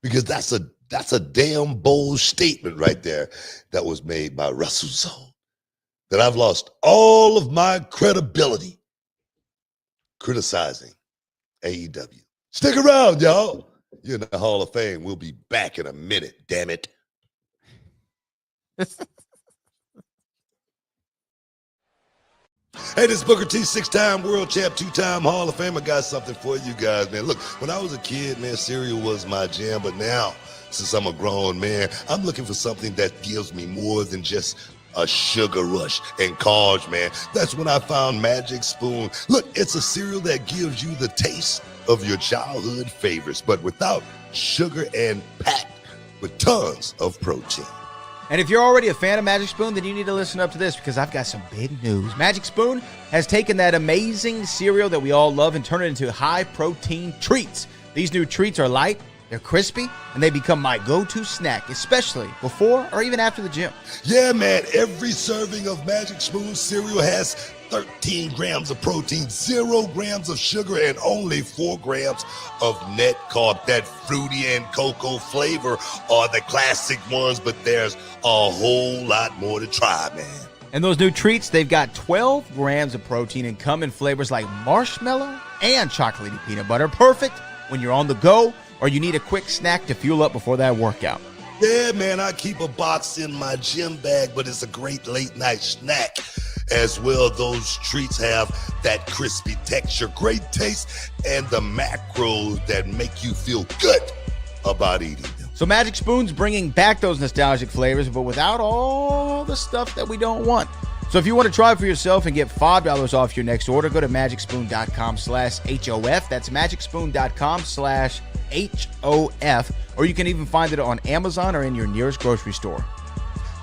because that's a damn bold statement right there that was made by Russell Zone. That I've lost all of my credibility criticizing AEW. Stick around, y'all. You're in the Hall of Fame. We'll be back in a minute, damn it. Hey, this is Booker T, 6-time world champ, 2-time Hall of Fame. I got something for you guys, man. Look, when I was a kid, man, cereal was my jam. But now, since I'm a grown man, I'm looking for something that gives me more than just a sugar rush and carbs, man. That's when I found Magic Spoon. Look, it's a cereal that gives you the taste of your childhood favorites, but without sugar and packed with tons of protein. And if you're already a fan of Magic Spoon, then you need to listen up to this because I've got some big news. Magic Spoon has taken that amazing cereal that we all love and turned it into high-protein treats. These new treats are light, they're crispy, and they become my go-to snack, especially before or even after the gym. Yeah, man, every serving of Magic Spoon cereal has 13 grams of protein, 0 grams of sugar, and only 4 grams of net carb. That fruity and cocoa flavor are the classic ones, but there's a whole lot more to try, man. And those new treats, they've got 12 grams of protein and come in flavors like marshmallow and chocolatey peanut butter. Perfect when you're on the go or you need a quick snack to fuel up before that workout. Yeah, man, I keep a box in my gym bag, but it's a great late night snack as well. Those treats have that crispy texture, great taste, and the macros that make you feel good about eating them. So Magic Spoon's bringing back those nostalgic flavors, but without all the stuff that we don't want. So if you want to try it for yourself and get $5 off your next order, go to magicspoon.com/HOF. That's magicspoon.com/HOF. Or you can even find it on Amazon or in your nearest grocery store.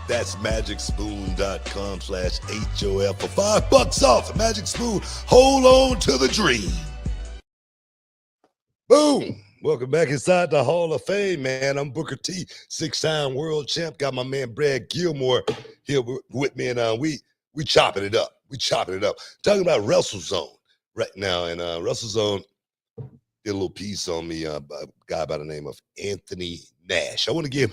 That's magicspoon.com/HOF for $5 off. Magic Spoon, hold on to the dream. Boom. Welcome back inside the Hall of Fame, man. I'm Booker T, 6-time world champ. Got my man Brad Gilmore here with me, and we chopping it up. We chopping it up. Talking about Russell Zone right now, and Russell Zone did a little piece on me by a guy by the name of Anthony Nash. I want to give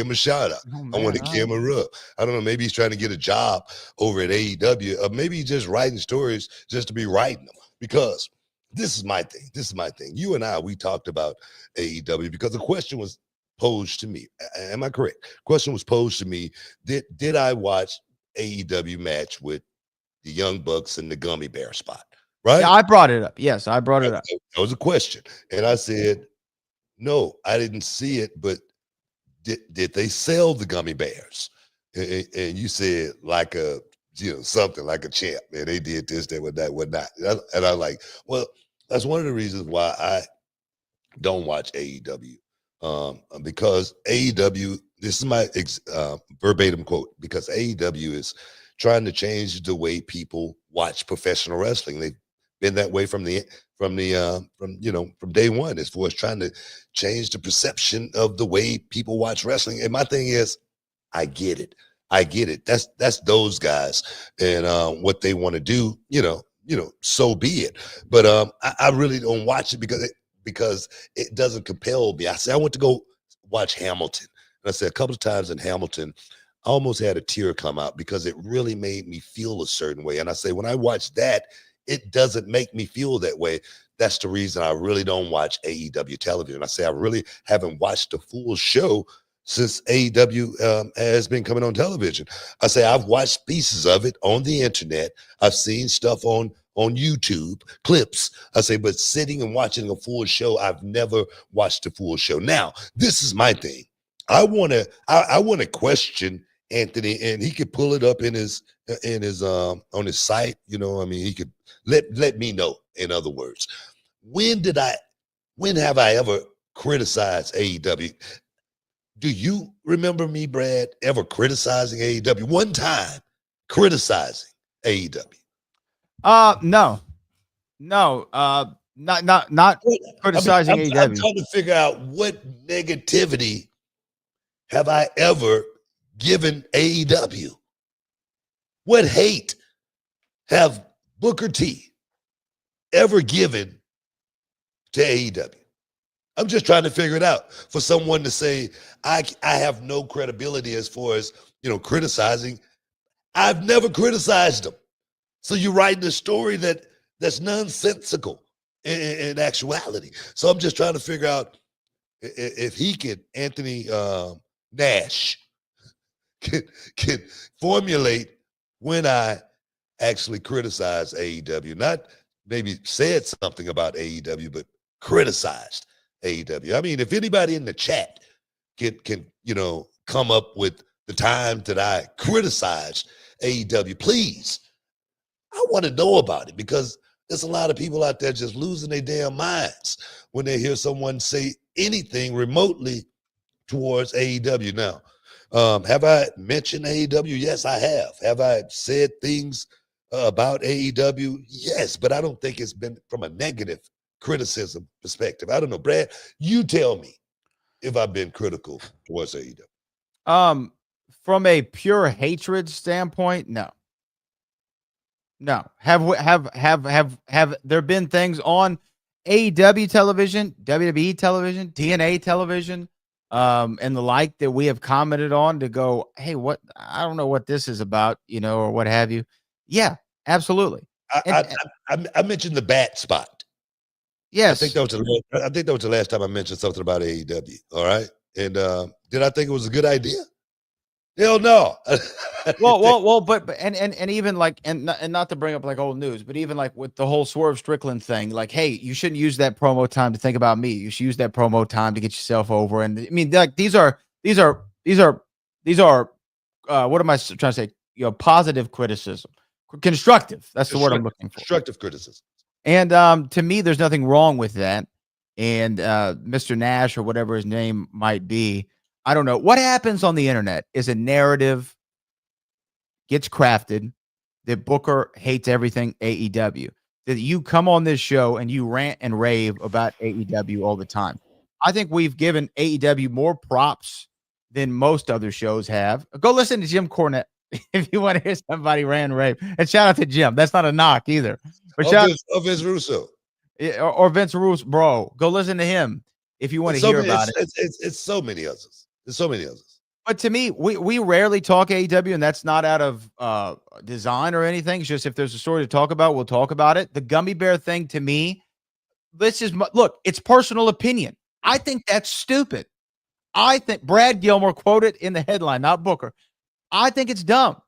him a shout out. I want to give him a rub. I don't know. Maybe he's trying to get a job over at AEW, or maybe he's just writing stories just to be writing them. Because this is my thing. You and I, we talked about AEW because the question was posed to me. Am I correct? Question was posed to me. Did I watch AEW match with the Young Bucks and the Gummy Bear spot? Right? Yeah, I brought it up. Yes, I brought it up. That was a question. And I said, no, I didn't see it, but did they sell the Gummy Bears? And you said like something like a champ. Man, they did this, they would that, would not. And I'm like, well, that's one of the reasons why I don't watch AEW. Because AEW, this is my verbatim quote, because AEW is trying to change the way people watch professional wrestling. They've been that way from day one, as far as trying to change the perception of the way people watch wrestling. And my thing is, I get it. That's those guys and what they want to do, so be it. But I really don't watch it because it doesn't compel me. I say I went to go watch Hamilton. And I said a couple of times in Hamilton, I almost had a tear come out because it really made me feel a certain way. And I say, when I watch that, it doesn't make me feel that way. That's the reason I really don't watch AEW television. I say I really haven't watched the full show since AEW has been coming on television. I say I've watched pieces of it on the internet. I've seen stuff on YouTube, clips. I say, but sitting and watching a full show, I've never watched a full show. Now, this is my thing. I want to question Anthony, and he could pull it up in his on his site. He could let me know. In other words, when have I ever criticized AEW? Do you remember me, Brad, ever criticizing AEW? One time criticizing AEW? No. No, not criticizing I'm AEW. trying to figure out what negativity have I ever given AEW? What hate have Booker T ever given to AEW? I'm just trying to figure it out. For someone to say I have no credibility as far as criticizing, I've never criticized them. So you're writing a story that's nonsensical in actuality. So I'm just trying to figure out if he can, Anthony Nash, can formulate when I actually criticize AEW, not maybe said something about AEW, but criticized AEW. I mean, if anybody in the chat can come up with the time that I criticized AEW, please. I want to know about it because there's a lot of people out there just losing their damn minds when they hear someone say anything remotely towards AEW. Now, have I mentioned AEW? Yes, I have. Have I said things about AEW? Yes, but I don't think it's been from a negative criticism perspective. I don't know, Brad. You tell me if I've been critical towards AEW. From a pure hatred standpoint, no. No. Have there been things on AEW television, WWE television, TNA television, and the like that we have commented on to go, hey, what? I don't know what this is about, or what have you. Yeah, absolutely. I mentioned the bat spot. Yes. I think that was the last time I mentioned something about AEW. All right. And did I think it was a good idea? Hell no. But even like and not to bring up like old news, but even like with the whole Swerve Strickland thing, like, hey, you shouldn't use that promo time to think about me. You should use that promo time to get yourself over. And I mean, like these are what am I trying to say? Positive criticism, constructive. That's the word I'm looking for. Constructive criticism. And to me, there's nothing wrong with that. And Mr. Nash or whatever his name might be, I don't know. What happens on the internet is a narrative gets crafted that Booker hates everything AEW. That you come on this show and you rant and rave about AEW all the time. I think we've given AEW more props than most other shows have. Go listen to Jim Cornette if you want to hear somebody rant and rave. And shout out to Jim. That's not a knock either. But of Vince Russo. Or Vince Russo, bro. Go listen to him if you want to hear about it. It's so many others. There's so many others. But to me, we rarely talk AEW, and that's not out of design or anything. It's just if there's a story to talk about, we'll talk about it. The gummy bear thing, to me, look, it's personal opinion. I think that's stupid. I think Brad Gilmore quoted in the headline, not Booker. I think it's dumb.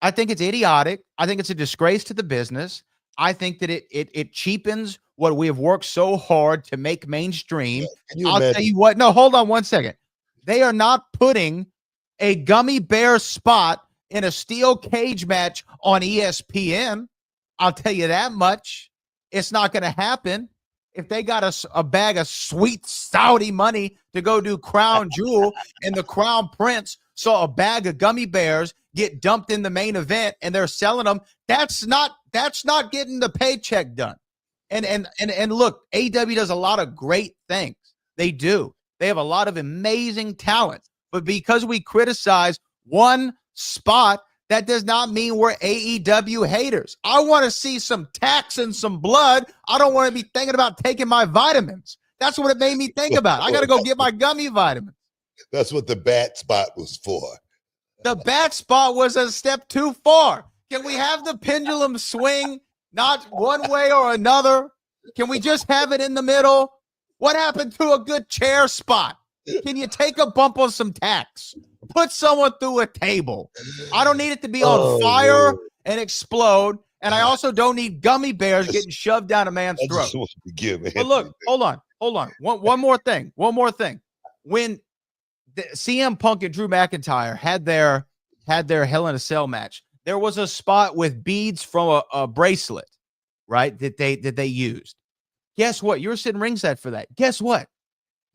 I think it's idiotic. I think it's a disgrace to the business. I think that it cheapens what we have worked so hard to make mainstream. I'll tell you what. No, hold on one second. They are not putting a gummy bear spot in a steel cage match on ESPN. I'll tell you that much. It's not going to happen. If they got a bag of sweet Saudi money to go do Crown Jewel and the Crown Prince saw a bag of gummy bears get dumped in the main event and they're selling them, that's not getting the paycheck done. And look, AEW does a lot of great things. They do. They have a lot of amazing talent. But because we criticize one spot, that does not mean we're AEW haters. I want to see some tax and some blood. I don't want to be thinking about taking my vitamins. That's what it made me think about. I got to go get my gummy vitamins. That's what the bat spot was for. The bat spot was a step too far. Can we have the pendulum swing not one way or another? Can we just have it in the middle? What happened to a good chair spot? Can you take a bump on some tax? Put someone through a table. I don't need it to be on fire and explode. And I also don't need gummy bears getting shoved down a man's throat. But look, hold on. One more thing. When the CM Punk and Drew McIntyre had their Hell in a Cell match, there was a spot with beads from a bracelet, right? That they used. Guess what? You were sitting ringside for that. Guess what?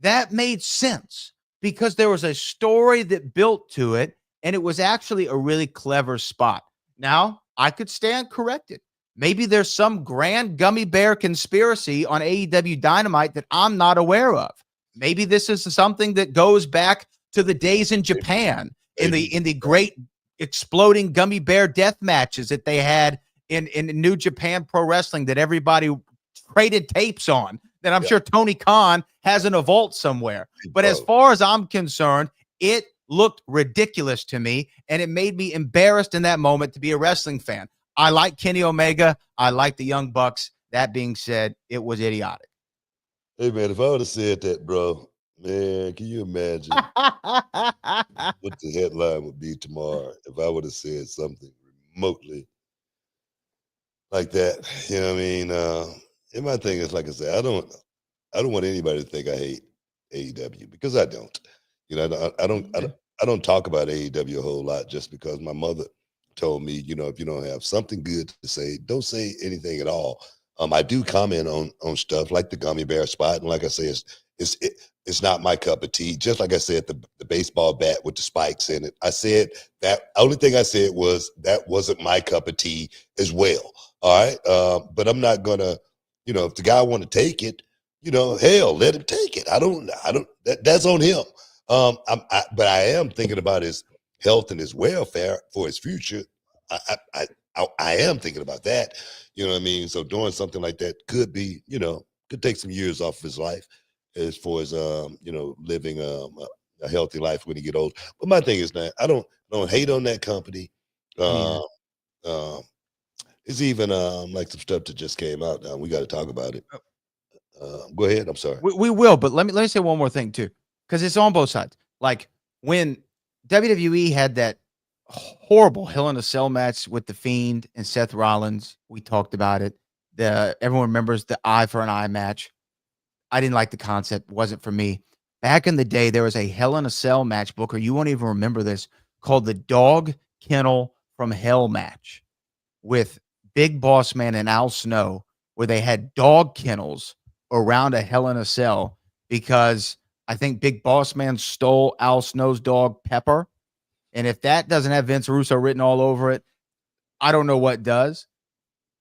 That made sense because there was a story that built to it, and it was actually a really clever spot. Now, I could stand corrected. Maybe there's some grand gummy bear conspiracy on AEW Dynamite that I'm not aware of. Maybe this is something that goes back to the days in Japan, in the great exploding gummy bear death matches that they had in New Japan Pro Wrestling that everybody traded tapes on, that I'm sure Tony Khan has in a vault somewhere. But as far as I'm concerned, it looked ridiculous to me, and it made me embarrassed in that moment to be a wrestling fan. I like Kenny Omega. I like the Young Bucks. That being said, it was idiotic. Hey, man, if I would have said that, bro, man, can you imagine what the headline would be tomorrow if I would have said something remotely like that? You know what I mean? And my thing is, like I said, I don't want anybody to think I hate AEW, because I don't. You know, I don't talk about AEW a whole lot just because my mother told me, you know, if you don't have something good to say, don't say anything at all. I do comment on stuff like the gummy bear spot, and like I say, it's not my cup of tea. Just like I said, the baseball bat with the spikes in it. I said that only thing I said was that wasn't my cup of tea as well. All right, but I'm not gonna, you know, if the guy want to take it, you know, hell, let him take it. I don't. That's on him. But I am thinking about his health and his welfare for his future. I am thinking about that. You know what I mean? So doing something like that could be, you know, could take some years off of his life as far as you know, living a healthy life when he get old. But my thing is that I don't hate on that company. It's even like some stuff that just came out now. We got to talk about it. Go ahead. I'm sorry. We will, but let me say one more thing too, because it's on both sides. Like when WWE had that horrible Hell in a Cell match with The Fiend and Seth Rollins, we talked about it. Everyone remembers the eye for an eye match. I didn't like the concept. Wasn't for me. Back in the day, there was a Hell in a Cell match, Booker. You won't even remember this, called the Dog Kennel from Hell match with Big Boss Man and Al Snow, where they had dog kennels around a Hell in a Cell because I think Big Boss Man stole Al Snow's dog, Pepper. And if that doesn't have Vince Russo written all over it, I don't know what does.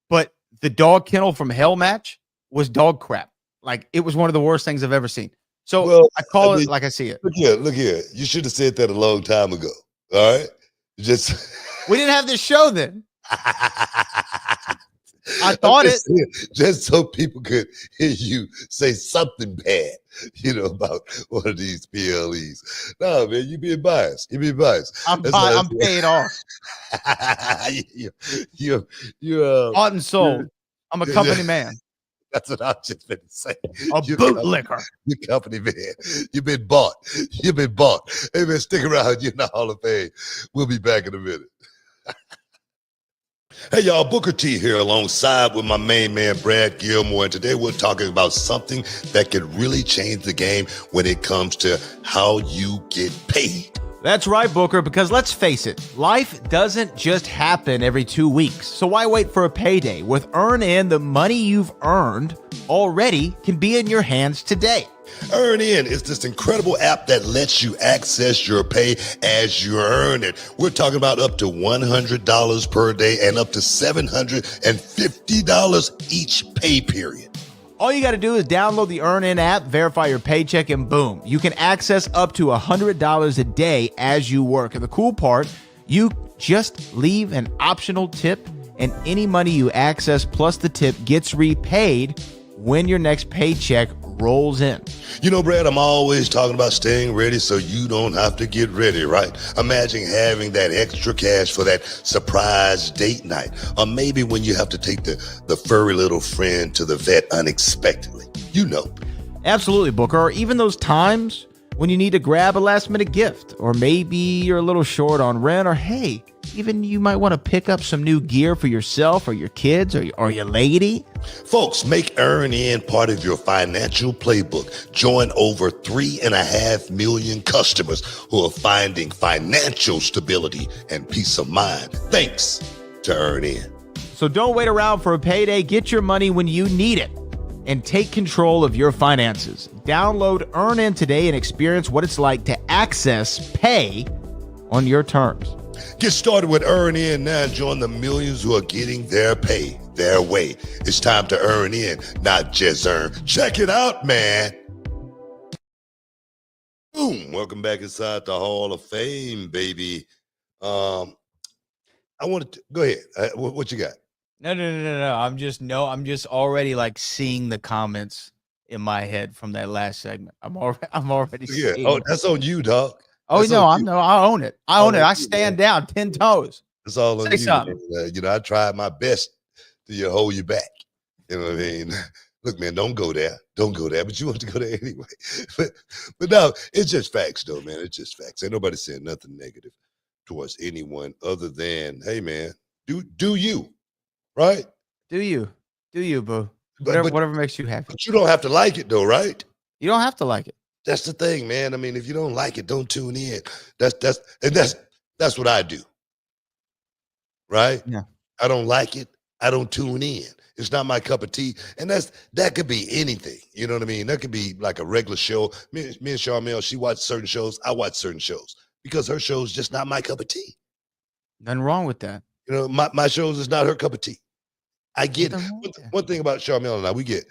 But the Dog Kennel from Hell match was dog crap. Like, it was one of the worst things I've ever seen. So I call it like I see it. Look here. You should have said that a long time ago. All right? We didn't have this show then. I thought just so people could hear you say something bad, you know, about one of these PLEs. No, man, you being biased. I'm paid off. You're bought and sold. I'm a company man. That's what I was just going to say. A bootlicker. You're company man. You've been bought. Hey, man, stick around. You're in the Hall of Fame. We'll be back in a minute. Hey, y'all, Booker T here alongside with my main man, Brad Gilmore. And today we're talking about something that could really change the game when it comes to how you get paid. That's right, Booker, because let's face it, life doesn't just happen every 2 weeks. So why wait for a payday? With EarnIn, the money you've earned already can be in your hands today. EarnIn is this incredible app that lets you access your pay as you earn it. We're talking about up to $100 per day and up to $750 each pay period. All you got to do is download the EarnIn app, verify your paycheck, and boom, you can access up to $100 a day as you work. And the cool part, you just leave an optional tip, and any money you access plus the tip gets repaid when your next paycheck rolls in. You know, Brad, I'm always talking about staying ready so you don't have to get ready, right? Imagine having that extra cash for that surprise date night, or maybe when you have to take the furry little friend to the vet unexpectedly. You know. Absolutely, Booker. Or even those times when you need to grab a last minute gift, or maybe you're a little short on rent, or hey, even you might want to pick up some new gear for yourself or your kids or your lady. Folks, make EarnIn part of your financial playbook. Join over 3.5 million customers who are finding financial stability and peace of mind thanks to EarnIn. So don't wait around for a payday. Get your money when you need it and take control of your finances. Download EarnIn today and experience what it's like to access pay on your terms. Get started with Earn In now and join the millions who are getting their pay their way. It's time to earn in, not just earn. Check it out, man. Boom. Welcome back inside the Hall of Fame, baby. I wanted to go ahead. What you got? No. I'm just already like seeing the comments in my head from that last segment. I'm already Yeah. seeing Oh, it. that's on you, dog. Oh That's no, on you. I own it. I All own it. on I you, stand man. down 10 toes. It's all on Say you, something. man. I tried my best to hold you back. You know what I mean? Look, man, don't go there. Don't go there. But you want to go there anyway. but no, it's just facts, though, man. It's just facts. Ain't nobody saying nothing negative towards anyone other than, hey, man, do you, right? Do you, boo? But Whatever makes you happy. but you don't have to like it, though, right? You don't have to like it. That's the thing, man. I mean, if you don't like it, don't tune in. That's what I do, right? Yeah. I don't like it. I don't tune in. It's not my cup of tea. And that could be anything. You know what I mean? That could be like a regular show. Me and Charmel, she watched certain shows. I watch certain shows because her show's just not my cup of tea. Nothing wrong with that. You know, my shows is not her cup of tea. I get it. One thing about Charmel and I, we get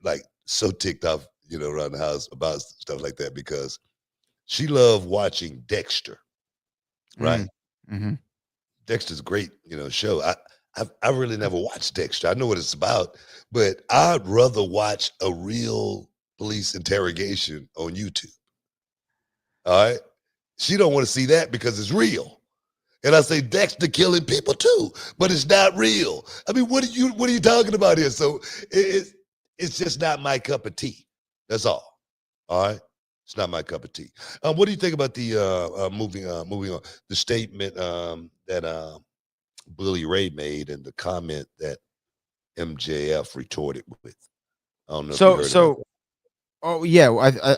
like so ticked off, you know, around the house about stuff like that because she loved watching Dexter, right? Mm-hmm. Dexter's a great, you know, show. I really never watched Dexter. I know what it's about, but I'd rather watch a real police interrogation on YouTube. All right. She don't want to see that because it's real. And I say Dexter killing people too, but it's not real. I mean, what are you talking about here? So it's just not my cup of tea. That's all. All right. It's not my cup of tea. What do you think about the moving on the statement that Bully Ray made and the comment that MJF retorted with? I don't know if you heard about that. Oh yeah,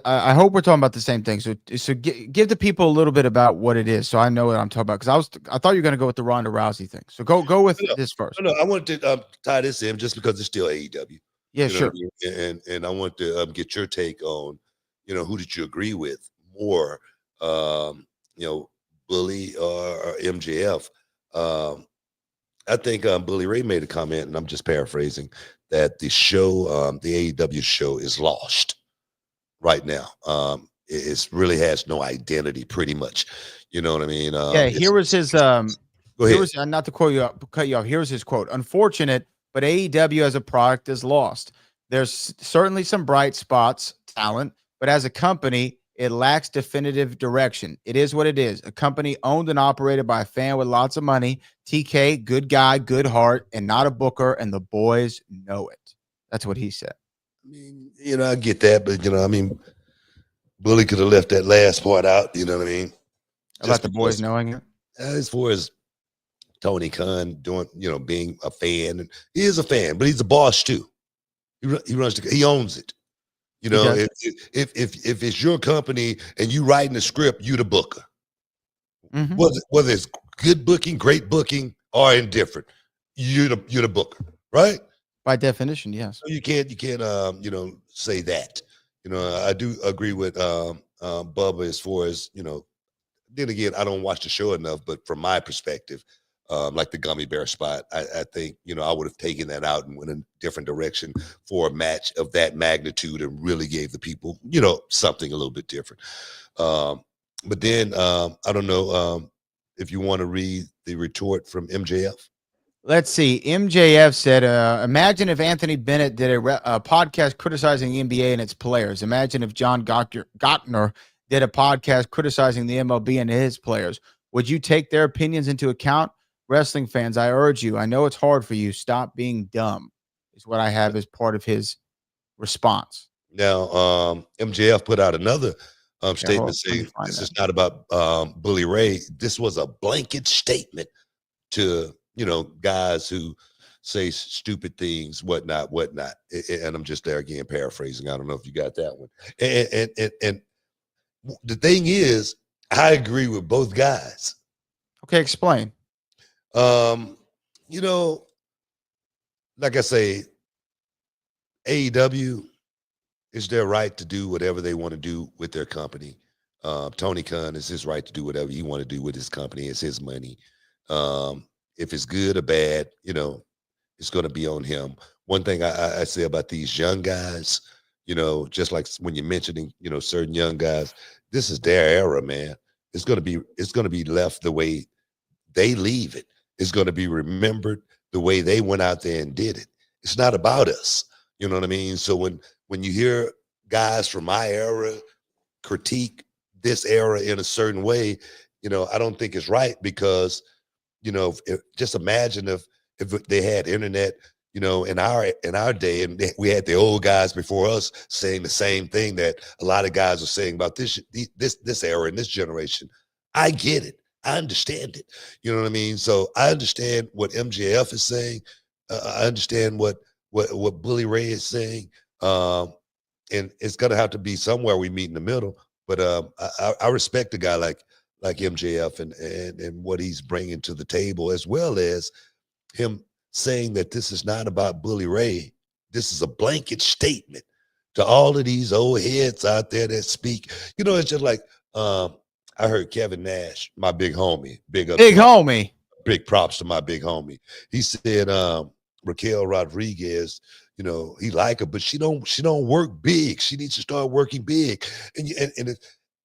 I hope we're talking about the same thing. So give the people a little bit about what it is, so I know what I'm talking about. Because I thought you were going to go with the Ronda Rousey thing. So go with this first. No, I wanted to tie this in just because it's still AEW. Yeah, You know sure. what I mean? And I want to get your take on, you know, who did you agree with more, you know, Bully or MJF? I think Bully Ray made a comment, and I'm just paraphrasing, that the show, the AEW show, is lost right now. It really has no identity, pretty much. You know what I mean? Yeah, here was his go ahead. Here was, not to cut you off. Here was his quote. Unfortunate, but AEW as a product is lost. There's certainly some bright spots, talent, but as a company, it lacks definitive direction. It is what it is. A company owned and operated by a fan with lots of money. TK, good guy, good heart, and not a booker, and the boys know it. That's what he said. I mean, you know, I get that, but, you know, I mean, Bully could have left that last part out, you know what I mean? About the boys knowing it? As far as Tony Khan doing, you know, being a fan, and he is a fan, but he's a boss too. He owns it. You know, if it's your company and you writing the script, you the booker. Mm-hmm. Whether it's good booking, great booking, or indifferent, you're the booker, right? By definition, yes. So you can't you know, say that. You know, I do agree with Bubba as far as, you know, then again, I don't watch the show enough, but from my perspective, like the gummy bear spot, I think, you know, I would have taken that out and went in a different direction for a match of that magnitude and really gave the people, you know, something a little bit different. But then I don't know if you want to read the retort from MJF. Let's see. MJF said, imagine if Anthony Bennett did a podcast criticizing the NBA and its players. Imagine if John Gottner did a podcast criticizing the MLB and his players. Would you take their opinions into account? Wrestling fans, I urge you. I know it's hard for you. Stop being dumb, is what I have as part of his response. Now, MJF put out another statement saying this is not about Bully Ray. This was a blanket statement to, you know, guys who say stupid things, whatnot. And I'm just there again paraphrasing. I don't know if you got that one. And the thing is, I agree with both guys. Okay, explain. You know, like I say, AEW, it's their right to do whatever they want to do with their company. Tony Khan, is his right to do whatever he want to do with his company. It's his money. If it's good or bad, it's going to be on him. One thing I say about these young guys, just like when you're mentioning, certain young guys, this is their era, man. It's going to be left the way they leave it. It's going to be remembered the way they went out there and did it. It's not about us. You know what I mean? So when you hear guys from my era critique this era in a certain way, I don't think it's right because, just imagine if they had internet, in our day, and we had the old guys before us saying the same thing that a lot of guys are saying about this era and this generation. I get it. I understand it. You know what I mean? So I understand what MJF is saying. I understand what Bully Ray is saying. And it's gonna have to be somewhere we meet in the middle. But I respect a guy like MJF and what he's bringing to the table, as well as him saying that this is not about Bully Ray. This is a blanket statement to all of these old heads out there that speak. It's just like I heard Kevin Nash, my big homie, big homie, big props to my big homie. He said Raquel Rodriguez, he like her, but she don't work big. She needs to start working big. And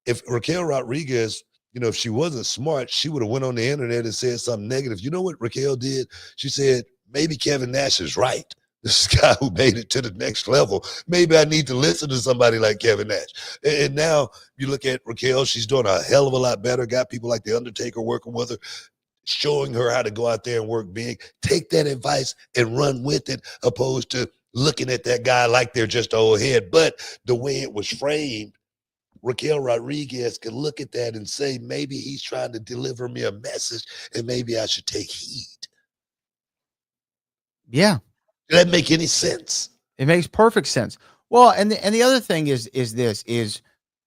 if Raquel Rodriguez, if she wasn't smart, she would have went on the internet and said something negative. You know what Raquel did? She said, maybe Kevin Nash is right. This guy who made it to the next level. Maybe I need to listen to somebody like Kevin Nash. And now you look at Raquel, she's doing a hell of a lot better. Got people like The Undertaker working with her, showing her how to go out there and work big. Take that advice and run with it, opposed to looking at that guy like they're just an old head. But the way it was framed, Raquel Rodriguez can look at that and say, maybe he's trying to deliver me a message and maybe I should take heed. Yeah. Does that make any sense? It makes perfect sense. Well, and the other thing is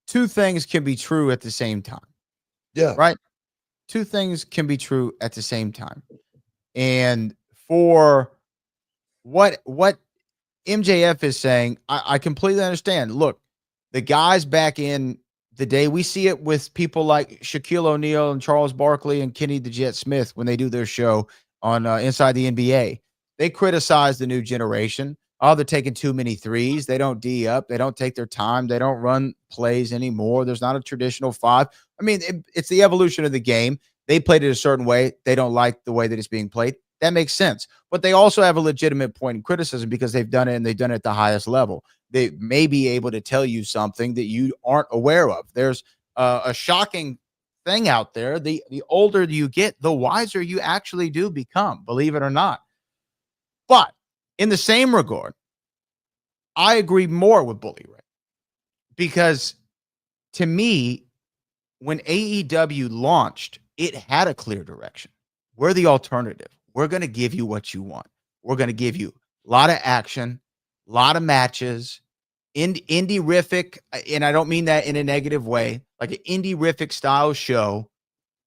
two things can be true at the same time. Yeah. Right? Two things can be true at the same time. And for what MJF is saying, I completely understand. Look, the guys back in the day, we see it with people like Shaquille O'Neal and Charles Barkley and Kenny the Jet Smith when they do their show on Inside the NBA. They criticize the new generation. Oh, they're taking too many threes. They don't D up. They don't take their time. They don't run plays anymore. There's not a traditional five. I mean, it's the evolution of the game. They played it a certain way. They don't like the way that it's being played. That makes sense. But they also have a legitimate point in criticism because they've done it and they've done it at the highest level. They may be able to tell you something that you aren't aware of. There's a shocking thing out there. The older you get, the wiser you actually do become, believe it or not. But in the same regard, I agree more with Bully Ray because to me, when AEW launched, it had a clear direction. We're the alternative. We're going to give you what you want. We're going to give you a lot of action, a lot of matches, indie-rific, and I don't mean that in a negative way, like an indie-rific style show.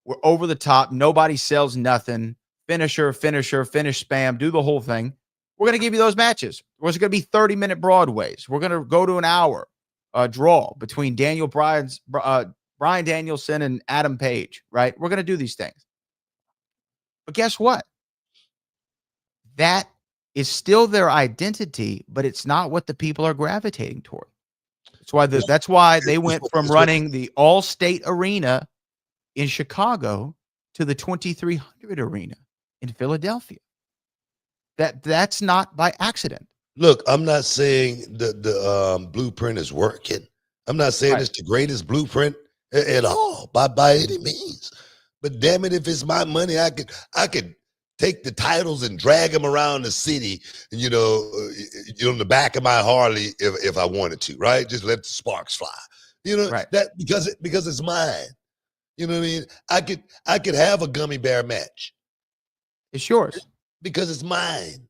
We're over the top. Nobody sells nothing. Finisher, finish spam, do the whole thing. We're going to give you those matches. There's going to be 30-minute Broadways. We're going to go to an hour draw between Brian Danielson and Adam Page, right? We're going to do these things. But guess what? That is still their identity, but it's not what the people are gravitating toward. That's why they went from running the All-State Arena in Chicago to the 2300 Arena in Philadelphia. That's not by accident. Look, I'm not saying the blueprint is working. I'm not saying it's the greatest blueprint at all by any means. But damn it, if it's my money, I could take the titles and drag them around the city, and in the back of my Harley if I wanted to, right? Just let the sparks fly. That because it's mine. You know what I mean? I could have a gummy bear match. It's yours. Because it's mine.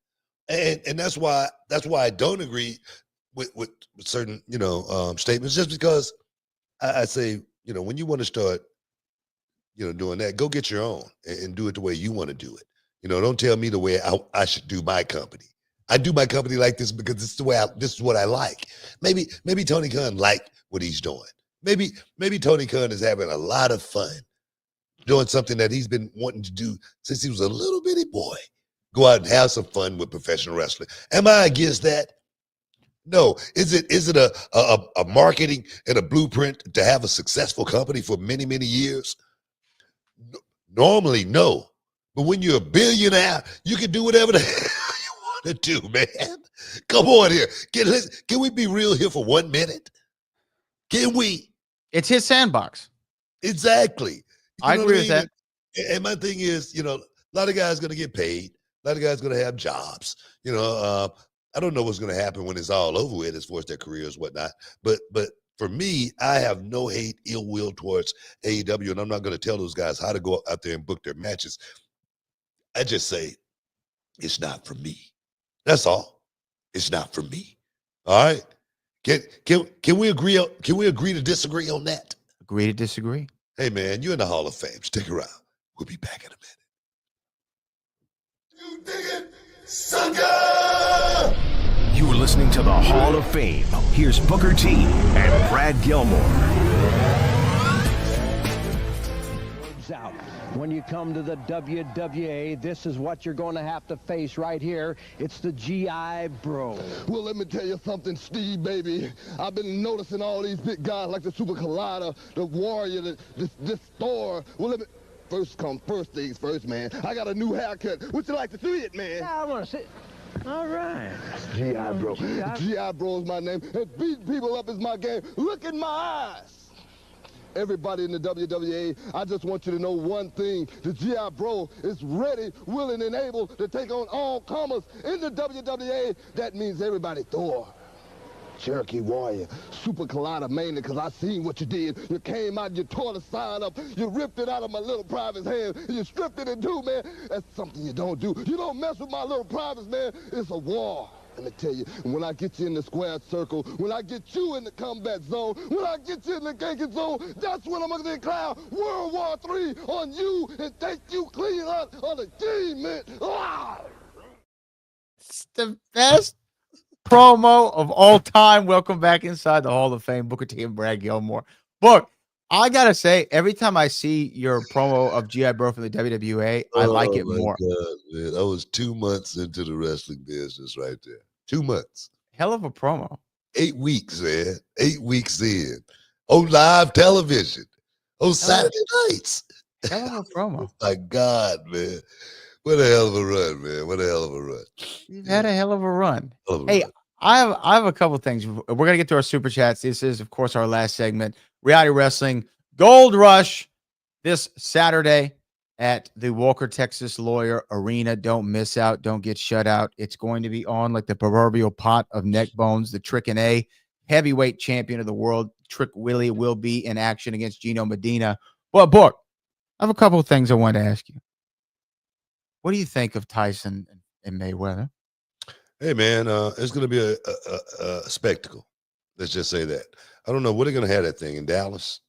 And that's why I don't agree with certain, statements, just because I say, when you want to start, doing that, go get your own and do it the way you want to do it. Don't tell me the way I should do my company. I do my company like this because this is what I like. Maybe Tony Khan like what he's doing. Maybe Tony Khan is having a lot of fun doing something that he's been wanting to do since he was a little bitty boy. Go out and have some fun with professional wrestling. Am I against that? No. Is it a marketing and a blueprint to have a successful company for many, many years? Normally, no. But when you're a billionaire, you can do whatever the hell you want to do, man. Come on here. Can we be real here for 1 minute? Can we? It's his sandbox. Exactly. I agree with that. And my thing is, a lot of guys going to get paid. A lot of guys going to have jobs. I don't know what's going to happen when it's all over with as far as their careers, whatnot. But for me, I have no hate, ill will towards AEW, and I'm not going to tell those guys how to go out there and book their matches. I just say it's not for me. That's all. It's not for me. All right. Can we agree? Can we agree to disagree on that? Agree to disagree. Hey man, you're in the Hall of Fame. Stick around. We'll be back in a minute. You dig it, sucker? You're listening to the Hall of Fame. Here's Booker T and Brad Gilmore. Out. When you come to the WWA, this is what you're going to have to face right here. It's the GI Bro. Well, let me tell you something, Steve, baby. I've been noticing all these big guys like the Super Collider, the Warrior, this Thor. Well, let me... First things first, man. I got a new haircut. Would you like to see it, man? Yeah, I want to see. All right. GI Bro. GI Bro is my name. And beating people up is my game. Look in my eyes. Everybody in the WWA, I just want you to know one thing. The GI Bro is ready, willing, and able to take on all comers in the WWA. That means everybody. Thor, Cherokee Warrior, Super Collider, mainly because I seen what you did. You came out, you tore the sign up, you ripped it out of my little private's hand, and you stripped it in two, man. That's something you don't do. You don't mess with my little privates, man. It's a war. Let me tell you, when I get you in the square circle, when I get you in the combat zone, when I get you in the ganking zone, that's when I'm going to declare World War III on you and take you clean out of the game, man. Ah! It's the best promo of all time. Welcome back inside the Hall of Fame. Booker T and Brad Gilmore. Book, I got to say, every time I see your promo of G.I. Bro from the WWA, I like it more. God, man. I was 2 months into the wrestling business right there. 2 months. Hell of a promo. 8 weeks, man. 8 weeks in. On live television. On Saturday nights. Hell of a promo. My God, man. What a hell of a run, man. What a hell of a run. You've had a hell of a run. Hell of a Hey, run. I have a couple things. We're going to get to our super chats. This is, of course, our last segment. Reality Wrestling Gold Rush this Saturday at the Walker, Texas Lawyer Arena. Don't miss out. Don't get shut out. It's going to be on like the proverbial pot of neck bones. The Trick and A heavyweight champion of the world, Trick Willie, will be in action against Gino Medina. Well, Book, I have a couple of things I want to ask you. What do you think of Tyson and Mayweather? Hey, man, it's going to be a spectacle. Let's just say that. I don't know. What are they going to have that thing in Dallas?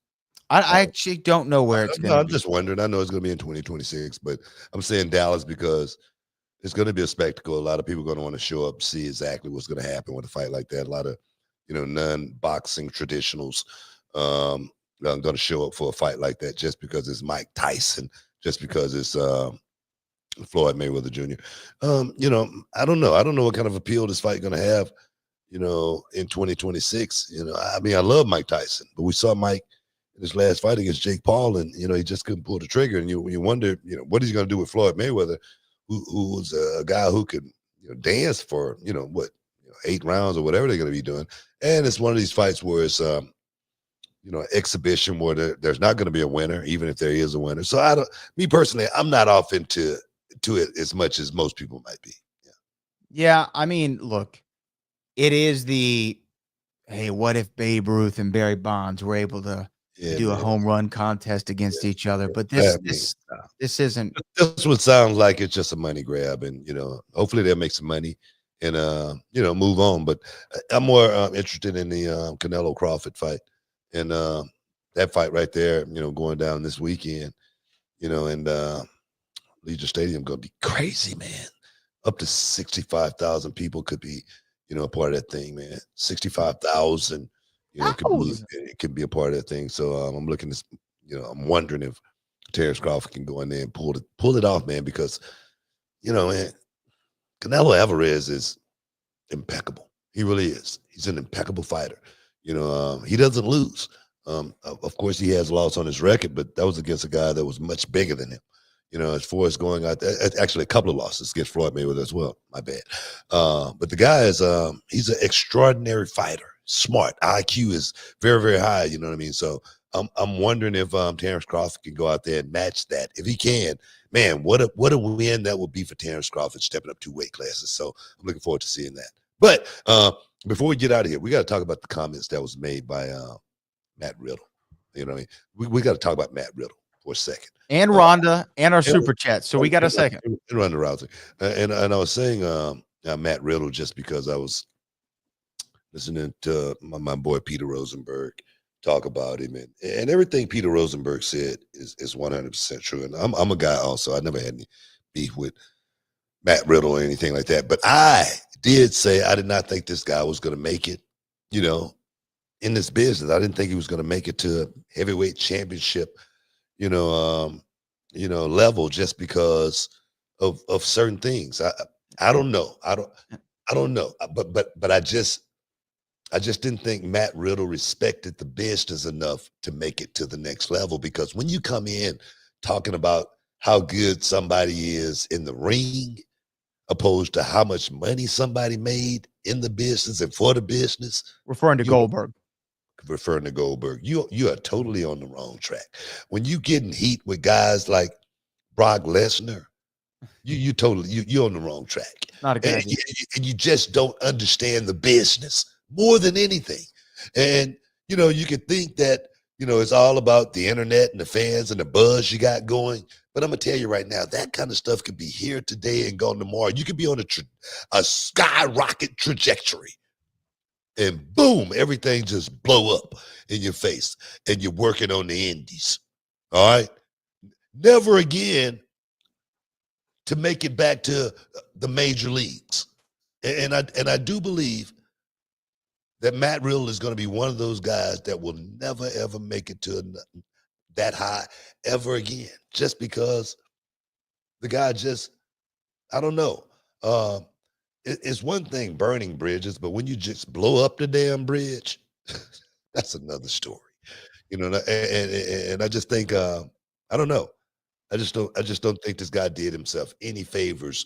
I actually don't know where it's going to be. I'm just wondering. I know it's going to be in 2026, but I'm saying Dallas because it's going to be a spectacle. A lot of people are going to want to show up, see exactly what's going to happen with a fight like that. A lot of, non-boxing traditionals are going to show up for a fight like that just because it's Mike Tyson, just because it's Floyd Mayweather Jr. I don't know. I don't know what kind of appeal this fight going to have, in 2026. I mean, I love Mike Tyson, but we saw Mike in his last fight against Jake Paul, and he just couldn't pull the trigger. And you wonder, what is he going to do with Floyd Mayweather, who was a guy who could dance for 8 rounds or whatever they're going to be doing. And it's one of these fights where it's exhibition where there's not going to be a winner, even if there is a winner. So me personally, I'm not off into it as much as most people might be. Yeah, I mean, look, it is hey, what if Babe Ruth and Barry Bonds were able to do a home run contest against each other? But this isn't. This would sound like it's just a money grab, and hopefully they'll make some money and move on. But I'm more interested in the Canelo Crawford fight, and that fight right there, going down this weekend, and Legion Stadium gonna be crazy, man. Up to 65,000 people could be, a part of that thing, man. 65,000, It could be a part of that thing. So I'm looking to, I'm wondering if Terrence Crawford can go in there and pull it off, man, because man, Canelo Alvarez is impeccable. He really is. He's an impeccable fighter. He doesn't lose. Of course, he has loss on his record, but that was against a guy that was much bigger than him. As far as going out there, actually a couple of losses against Floyd Mayweather as well. My bad. But the guy is, he's an extraordinary fighter. Smart. IQ is very, very high. You know what I mean? So I'm wondering if Terrence Crawford can go out there and match that. If he can, man, what a win that would be for Terrence Crawford stepping up 2 weight classes. So I'm looking forward to seeing that. But before we get out of here, we got to talk about the comments that was made by Matt Riddle. You know what I mean? We got to talk about Matt Riddle for a second. And Rhonda and our super chat. So we got a second. And Ronda Rousey. And I was saying Matt Riddle just because I was listening to my boy Peter Rosenberg talk about him, and everything Peter Rosenberg said is 100% true. And I'm a guy also. I never had any beef with Matt Riddle or anything like that. But I did say I did not think this guy was going to make it, in this business. I didn't think he was going to make it to a heavyweight championship, level just because of certain things. I don't know. I don't know. But I just didn't think Matt Riddle respected the business enough to make it to the next level, because when you come in talking about how good somebody is in the ring opposed to how much money somebody made in the business and for the business. Referring to Goldberg. You are totally on the wrong track. When you getting heat with guys like Brock Lesnar, you're on the wrong track. Not a good idea. And you just don't understand the business more than anything. And you could think that it's all about the internet and the fans and the buzz you got going. But I'm gonna tell you right now, that kind of stuff could be here today and gone tomorrow. You could be on a skyrocket trajectory, and boom, everything just blow up in your face, and you're working on the indies. All right, never again to make it back to the major leagues. And I do believe that Matt Riddle is going to be one of those guys that will never, ever make it to that high ever again, just because the guy I don't know. It's one thing burning bridges, but when you just blow up the damn bridge, that's another story. And I just think, I don't know. I just don't think this guy did himself any favors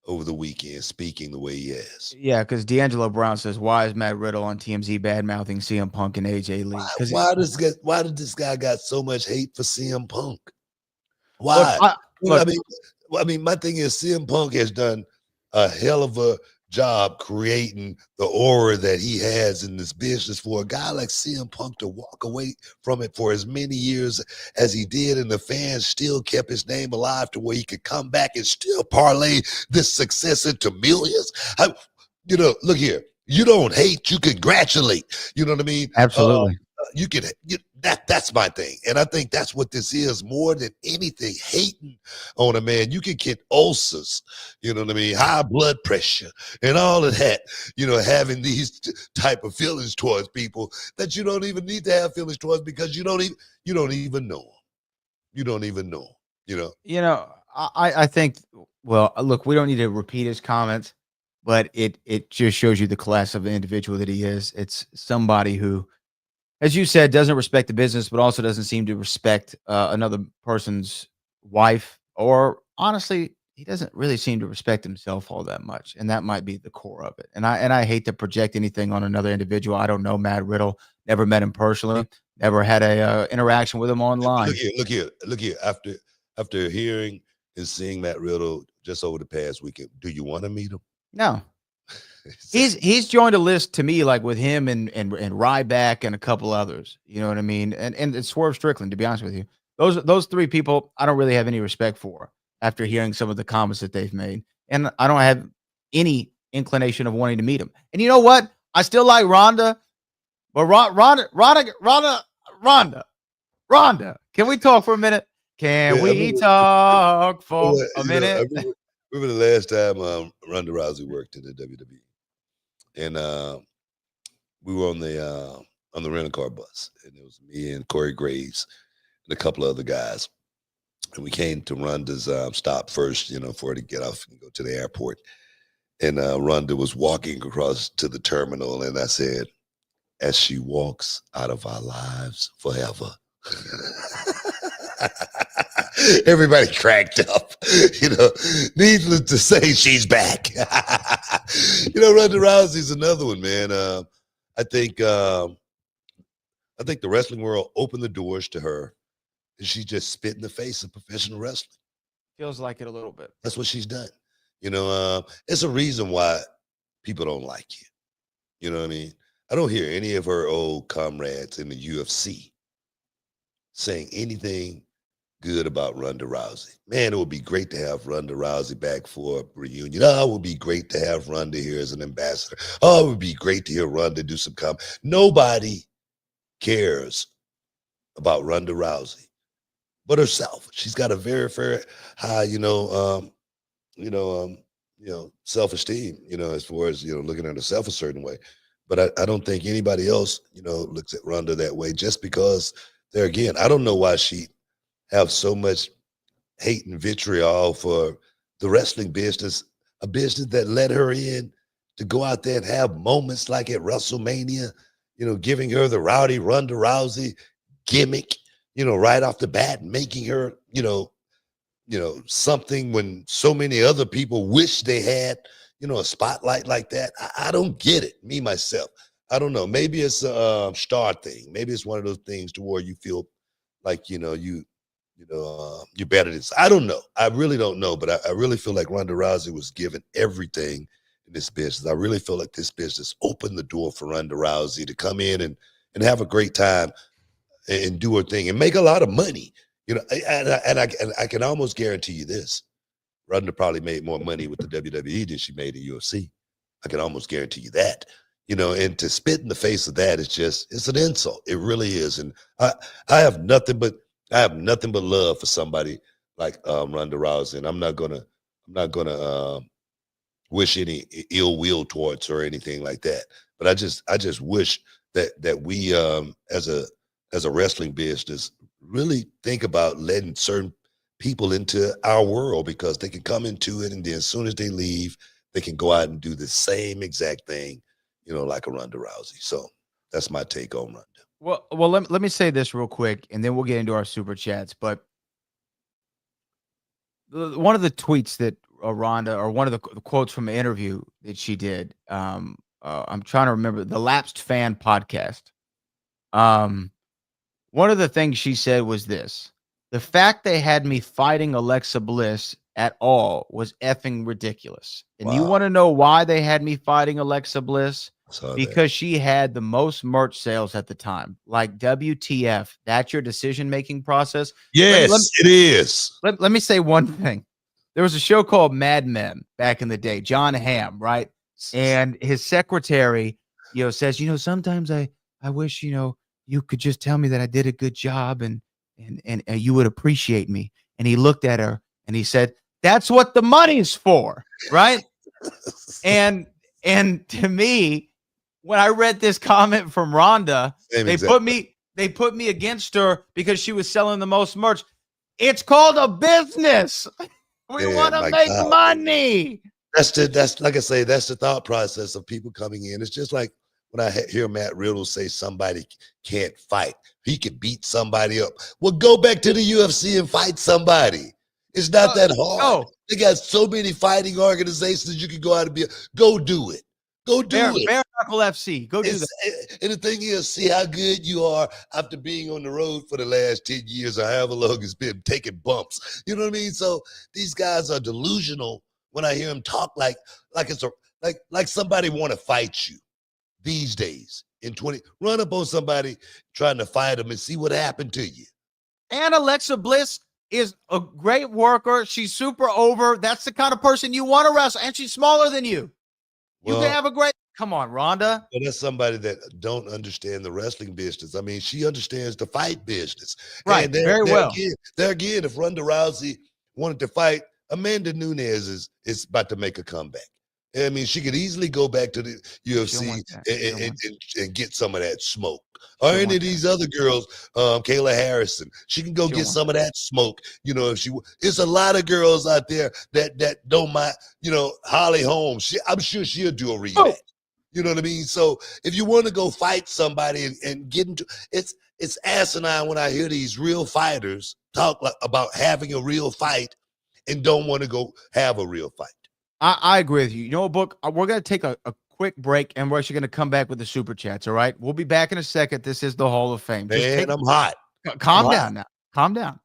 over the weekend, speaking the way he has. Yeah, because D'Angelo Brown says, why is Matt Riddle on TMZ bad-mouthing CM Punk and AJ Lee? Why did this guy got so much hate for CM Punk? Why? I mean, my thing is CM Punk has done a hell of a job creating the aura that he has in this business for a guy like CM Punk to walk away from it for as many years as he did, and the fans still kept his name alive to where he could come back and still parlay this success into millions. Look here, you don't hate, you congratulate. You know what I mean? Absolutely. That's my thing. And I think that's what this is more than anything, hating on a man. You can get ulcers, you know what I mean? High blood pressure and all of that, having these type of feelings towards people that you don't even need to have feelings towards, because you don't even know them. You don't even know them, I think, well, look, we don't need to repeat his comments, but it just shows you the class of individual that he is. It's somebody who, as you said, doesn't respect the business, but also doesn't seem to respect another person's wife, or honestly, he doesn't really seem to respect himself all that much. And that might be the core of it. And I hate to project anything on another individual. I don't know Matt Riddle, never met him personally, never had a interaction with him online. Look here. After hearing and seeing Matt Riddle just over the past weekend, do you want to meet him? No. He's joined a list to me, like with him and Ryback and a couple others. You know what I mean? And it's Swerve Strickland, to be honest with you. Those three people I don't really have any respect for after hearing some of the comments that they've made. And I don't have any inclination of wanting to meet them. And you know what? I still like Rhonda, but Rhonda, can we talk for a minute? Can we talk for a minute? Remember the last time Ronda Rousey worked in the WWE, and we were on the on the rental car bus. And it was me and Corey Graves and a couple of other guys. And we came to Rhonda's stop first, for her to get off and go to the airport. And Rhonda was walking across to the terminal. And I said, as she walks out of our lives forever. Everybody cracked up, needless to say, she's back. Ronda Rousey's another one, man. I think the wrestling world opened the doors to her, and she just spit in the face of professional wrestling. Feels like it a little bit. That's what she's done. It's a reason why people don't like you. You know what I mean? I don't hear any of her old comrades in the UFC saying anything good about Ronda Rousey. Man, it would be great to have Ronda Rousey back for a reunion. Oh, it would be great to have Ronda here as an ambassador. Oh, it would be great to hear Ronda do some Nobody cares about Ronda Rousey but herself. She's got a very, very high, self-esteem, as far as, looking at herself a certain way. But I don't think anybody else, looks at Ronda that way, just because there again, I don't know why she have so much hate and vitriol for the wrestling business, a business that let her in to go out there and have moments like at WrestleMania, giving her the rowdy Ronda Rousey gimmick, right off the bat, making her, something when so many other people wish they had, a spotlight like that. I don't get it, me, myself. I don't know. Maybe it's a star thing. Maybe it's one of those things to where you feel like, you're better than this. I don't know. I really don't know, but I really feel like Ronda Rousey was given everything in this business. I really feel like this business opened the door for Ronda Rousey to come in and have a great time and do her thing and make a lot of money. And I can almost guarantee you this. Ronda probably made more money with the WWE than she made in UFC. I can almost guarantee you that. And to spit in the face of that, it's an insult. It really is. And I have nothing but love for somebody like Ronda Rousey. And I'm not gonna wish any ill will towards her or anything like that. But I just wish that we as a wrestling business really think about letting certain people into our world, because they can come into it and then as soon as they leave, they can go out and do the same exact thing, like a Ronda Rousey. So that's my take on Ronda. Well, let me say this real quick, and then we'll get into our super chats. But one of the tweets that Ronda, or one of the quotes from an interview that she did, I'm trying to remember, the Lapsed Fan podcast. One of the things she said was this: the fact they had me fighting Alexa Bliss at all was effing ridiculous. And Wow. You want to know why they had me fighting Alexa Bliss? Because she had the most merch sales at the time. Like, WTF, that's your decision-making process? Yes, it is. Let me say one thing. There was a show called Mad Men back in the day, John Hamm, right? And his secretary, says, sometimes I wish, you could just tell me that I did a good job and you would appreciate me. And he looked at her and he said, that's what the money's for, right? and to me, when I read this comment from Ronda, they put me against her because she was selling the most merch. It's called a business. We want to make money. That's like I say, that's the thought process of people coming in. It's just like when I hear Matt Riddle say somebody can't fight, he could beat somebody up. Well, go back to the UFC and fight somebody. It's not that hard. No. They got so many fighting organizations you can go out and go do it. Go do it. Bare Knuckle FC. Go do that. And the thing is, see how good you are after being on the road for the last 10 years or however long it's been, taking bumps. You know what I mean? So these guys are delusional when I hear them talk like it's like somebody want to fight you these days. Run up on somebody trying to fight them and see what happened to you. And Alexa Bliss is a great worker. She's super over. That's the kind of person you want to wrestle. And she's smaller than you. You can have a great. Come on, Ronda. Well, that's somebody that don't understand the wrestling business. I mean, she understands the fight business. Right, and very well. There again, if Ronda Rousey wanted to fight, Amanda Nunes is about to make a comeback. I mean, she could easily go back to the She don't UFC want that. She don't want and get some of that smoke. Or She don't any want of these other girls, Kayla Harrison, she can go She don't get want some of that smoke. You know, if she, it's a lot of girls out there that don't mind. You know, Holly Holmes, I'm sure she'll do a rematch. You know what I mean? So if you want to go fight somebody and get into it's asinine when I hear these real fighters talk about having a real fight and don't want to go have a real fight. I agree with you. You know what, Book? We're going to take a quick break, and we're actually going to come back with the super chats, all right? We'll be back in a second. This is the Hall of Fame. Man, I'm hot. Calm I'm down hot. now. Calm down.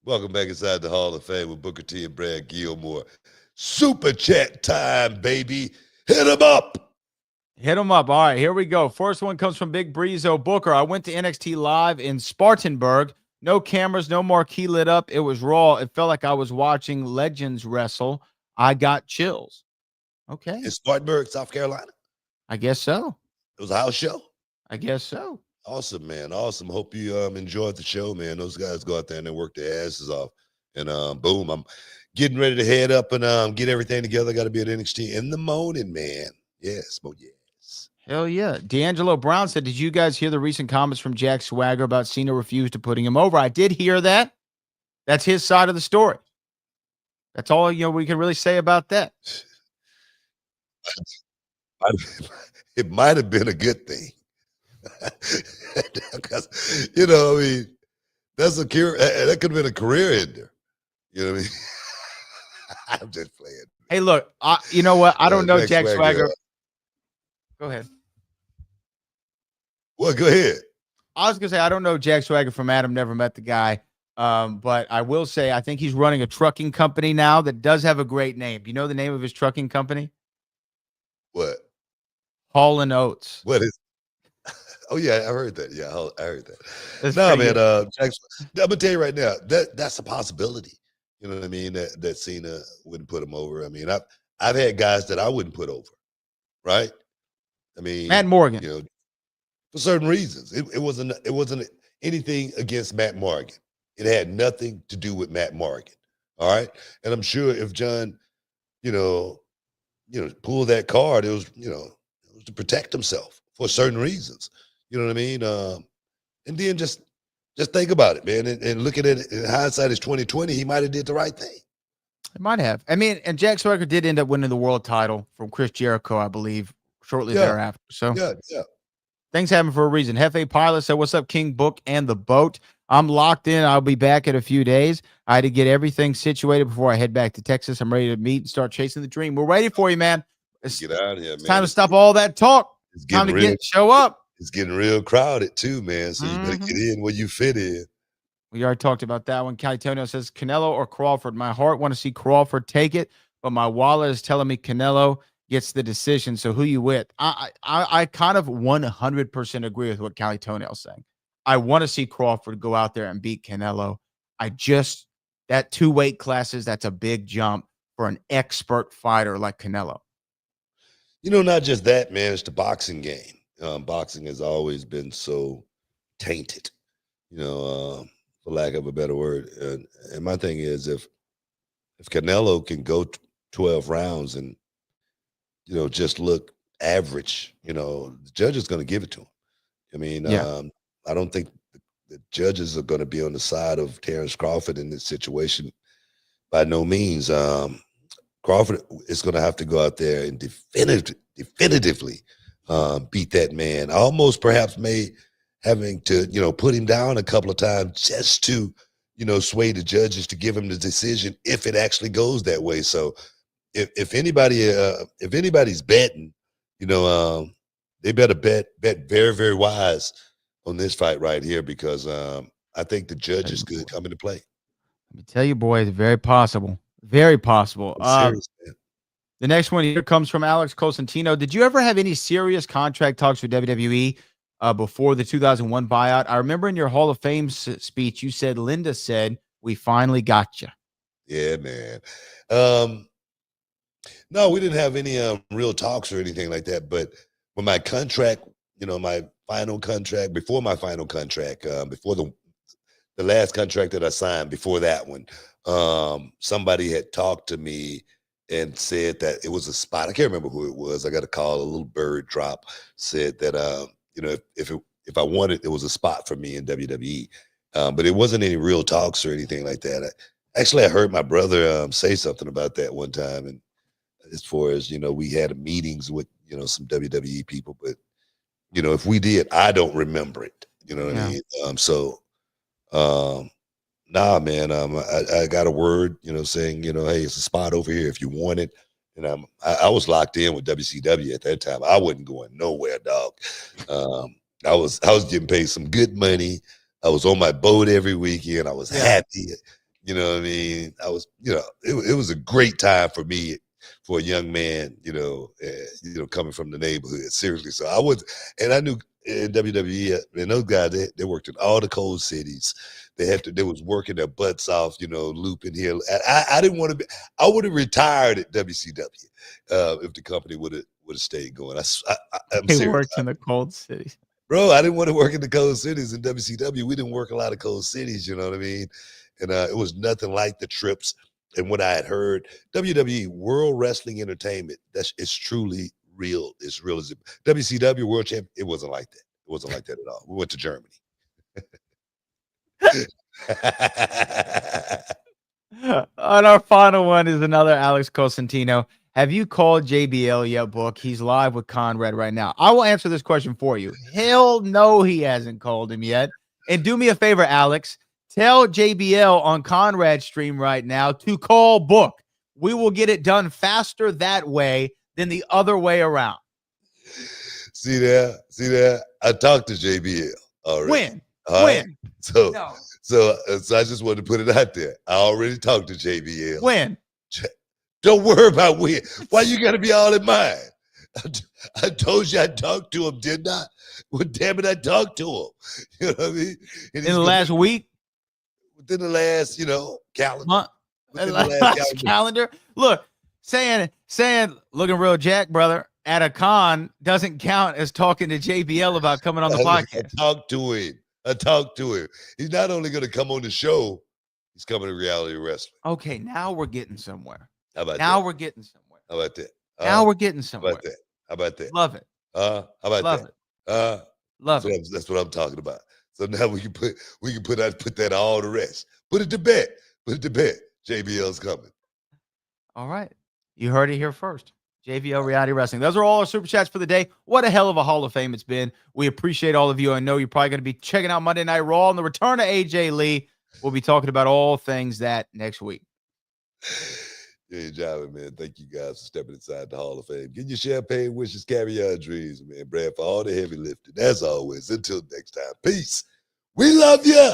Welcome back inside the Hall of Fame with Booker T and Brad Gilmore. Super chat time, baby. Hit him up. Hit them up. All right, here we go. First one comes from Big Breezo Booker. I went to NXT Live in Spartanburg. No cameras, no marquee lit up. It was raw. It felt like I was watching legends wrestle. I got chills. Okay. In Spartanburg, South Carolina. I guess so. It was a house show. I guess so. Awesome, man. Awesome. Hope you enjoyed the show, man. Those guys go out there and they work their asses off. And boom, I'm getting ready to head up and get everything together. Got to be at NXT in the morning, man. Yes, yes. Hell yeah. D'Angelo Brown said, did you guys hear the recent comments from Jack Swagger about Cena refused to putting him over? I did hear that. That's his side of the story. That's all we can really say about that. It might have been a good thing. Because, I mean, that's that could have been a career ender. You know what I mean? I'm just playing. Hey, look, you know what? I don't know Jack Swagger. Go ahead. Well, go ahead. I was going to say, I don't know Jack Swagger from Adam, never met the guy. But I will say, I think he's running a trucking company now that does have a great name. Do you know the name of his trucking company? What? Hall and Oates. What is? Oh yeah, I heard that. Yeah, I heard that. That's no, pretty man. I'm gonna tell you right now that's a possibility. You know what I mean? That Cena wouldn't put him over. I mean, I've had guys that I wouldn't put over. Right? I mean, Matt Morgan. For certain reasons, it wasn't anything against Matt Morgan. It had nothing to do with Matt Morgan. All right, and I'm sure if John, pulled that card, it was to protect himself for certain reasons. You know what I mean? And then just think about it, man, and look at it in hindsight is 2020. He might have did the right thing. He might have. I mean, and Jack Swagger did end up winning the world title from Chris Jericho, I believe, shortly thereafter. So yeah. Things happen for a reason. Hefe Pilot said, what's up, King Book and the boat? I'm locked in. I'll be back in a few days. I had to get everything situated before I head back to Texas. I'm ready to meet and start chasing the dream. We're ready for you, man. Get out of here, man. It's time to stop all that talk. It's time to show up. It's getting real crowded too, man. So you better get in where you fit in. We already talked about that one. Calitonio says, Canelo or Crawford? My heart want to see Crawford take it, but my wallet is telling me Canelo gets the decision. So who you with? I kind of 100% agree with what Calitonio's saying. I want to see Crawford go out there and beat Canelo. That 2 weight classes, that's a big jump for an expert fighter like Canelo. Not just that, man. It's the boxing game. Boxing has always been so tainted, for lack of a better word. And my thing is, if Canelo can go 12 rounds and, just look average, the judge is going to give it to him. I mean, I don't think the judges are going to be on the side of Terrence Crawford in this situation. By no means. Crawford is going to have to go out there and definitively beat that man. Almost perhaps having to, put him down a couple of times just to, sway the judges to give him the decision if it actually goes that way. So if anybody's betting, they better bet very, very wise on this fight right here because I think the judges could come into play. Let me tell you, boys, very possible. Very possible. Serious, man. The next one here comes from Alex Cosentino. Did you ever have any serious contract talks with WWE before the 2001 buyout. I remember in your Hall of Fame speech, you said, Linda said, we finally got you. Yeah, man. No, we didn't have any real talks or anything like that. But when my contract, my final contract, before my final contract, before the last contract that I signed, before that one, somebody had talked to me and said that it was a spot. I can't remember who it was. I got a call, a little bird drop, said that if I wanted, it was a spot for me in WWE. But it wasn't any real talks or anything like that. I heard my brother say something about that one time, and as far as we had meetings with some WWE people, but if we did, I don't remember it. You know what I mean? Nah, man. I got a word, saying, hey, it's a spot over here if you want it. And I was locked in with WCW at that time. I wasn't going nowhere, dog. I was getting paid some good money. I was on my boat every weekend. I was happy. You know what I mean? I was, it was a great time for me, for a young man, coming from the neighborhood. Seriously. So I knew in WWE, and those guys, they worked in all the cold cities. They was working their butts off, looping here. And I didn't want to be. I would have retired at WCW if the company would have stayed going. I'm serious. Worked in the cold cities, bro. I didn't want to work in the cold cities in WCW. We didn't work a lot of cold cities. You know what I mean? And it was nothing like the trips and what I had heard. WWE, World Wrestling Entertainment, it's truly real. It's real as it. WCW World Champ. It wasn't like that. It wasn't like that at all. We went to Germany. And our final one is another Alex Cosentino. Have you called JBL yet, Book? He's live with Conrad right now. I will answer this question for you. Hell no, he hasn't called him yet. And do me a favor, Alex. Tell JBL on Conrad's stream right now to call Book. We will get it done faster that way than the other way around. See there? I talked to JBL already. When? When? So I just wanted to put it out there. I already talked to JBL. When? Don't worry about when. Why you got to be all in mine? I told you I talked to him, didn't I? Well, damn it, I talked to him. You know what I mean? In the last week? Within the last, calendar. Month? Last calendar? Look, saying looking real jack, brother, at a con doesn't count as talking to JBL about coming on the podcast. I talked to him. He's not only going to come on the show, he's coming to Reality Wrestling. Okay, now we're getting somewhere. How about now that? We're getting somewhere. How about that? Now we're getting somewhere. How about that? Love it. How about Love that? it. Love it. That's what I'm talking about. So now we can put that all to rest. Put it to bed. JBL's coming. All right. You heard it here first. JBL Reality Wrestling. Those are all our super chats for the day. What a hell of a Hall of Fame it's been. We appreciate all of you. I know you're probably going to be checking out Monday Night Raw and the return of AJ Lee. We'll be talking about all things that next week. Good job, man. Thank you guys for stepping inside the Hall of Fame. Get your champagne wishes, caviar dreams, man. Brad, for all the heavy lifting. As always, until next time, peace. We love you.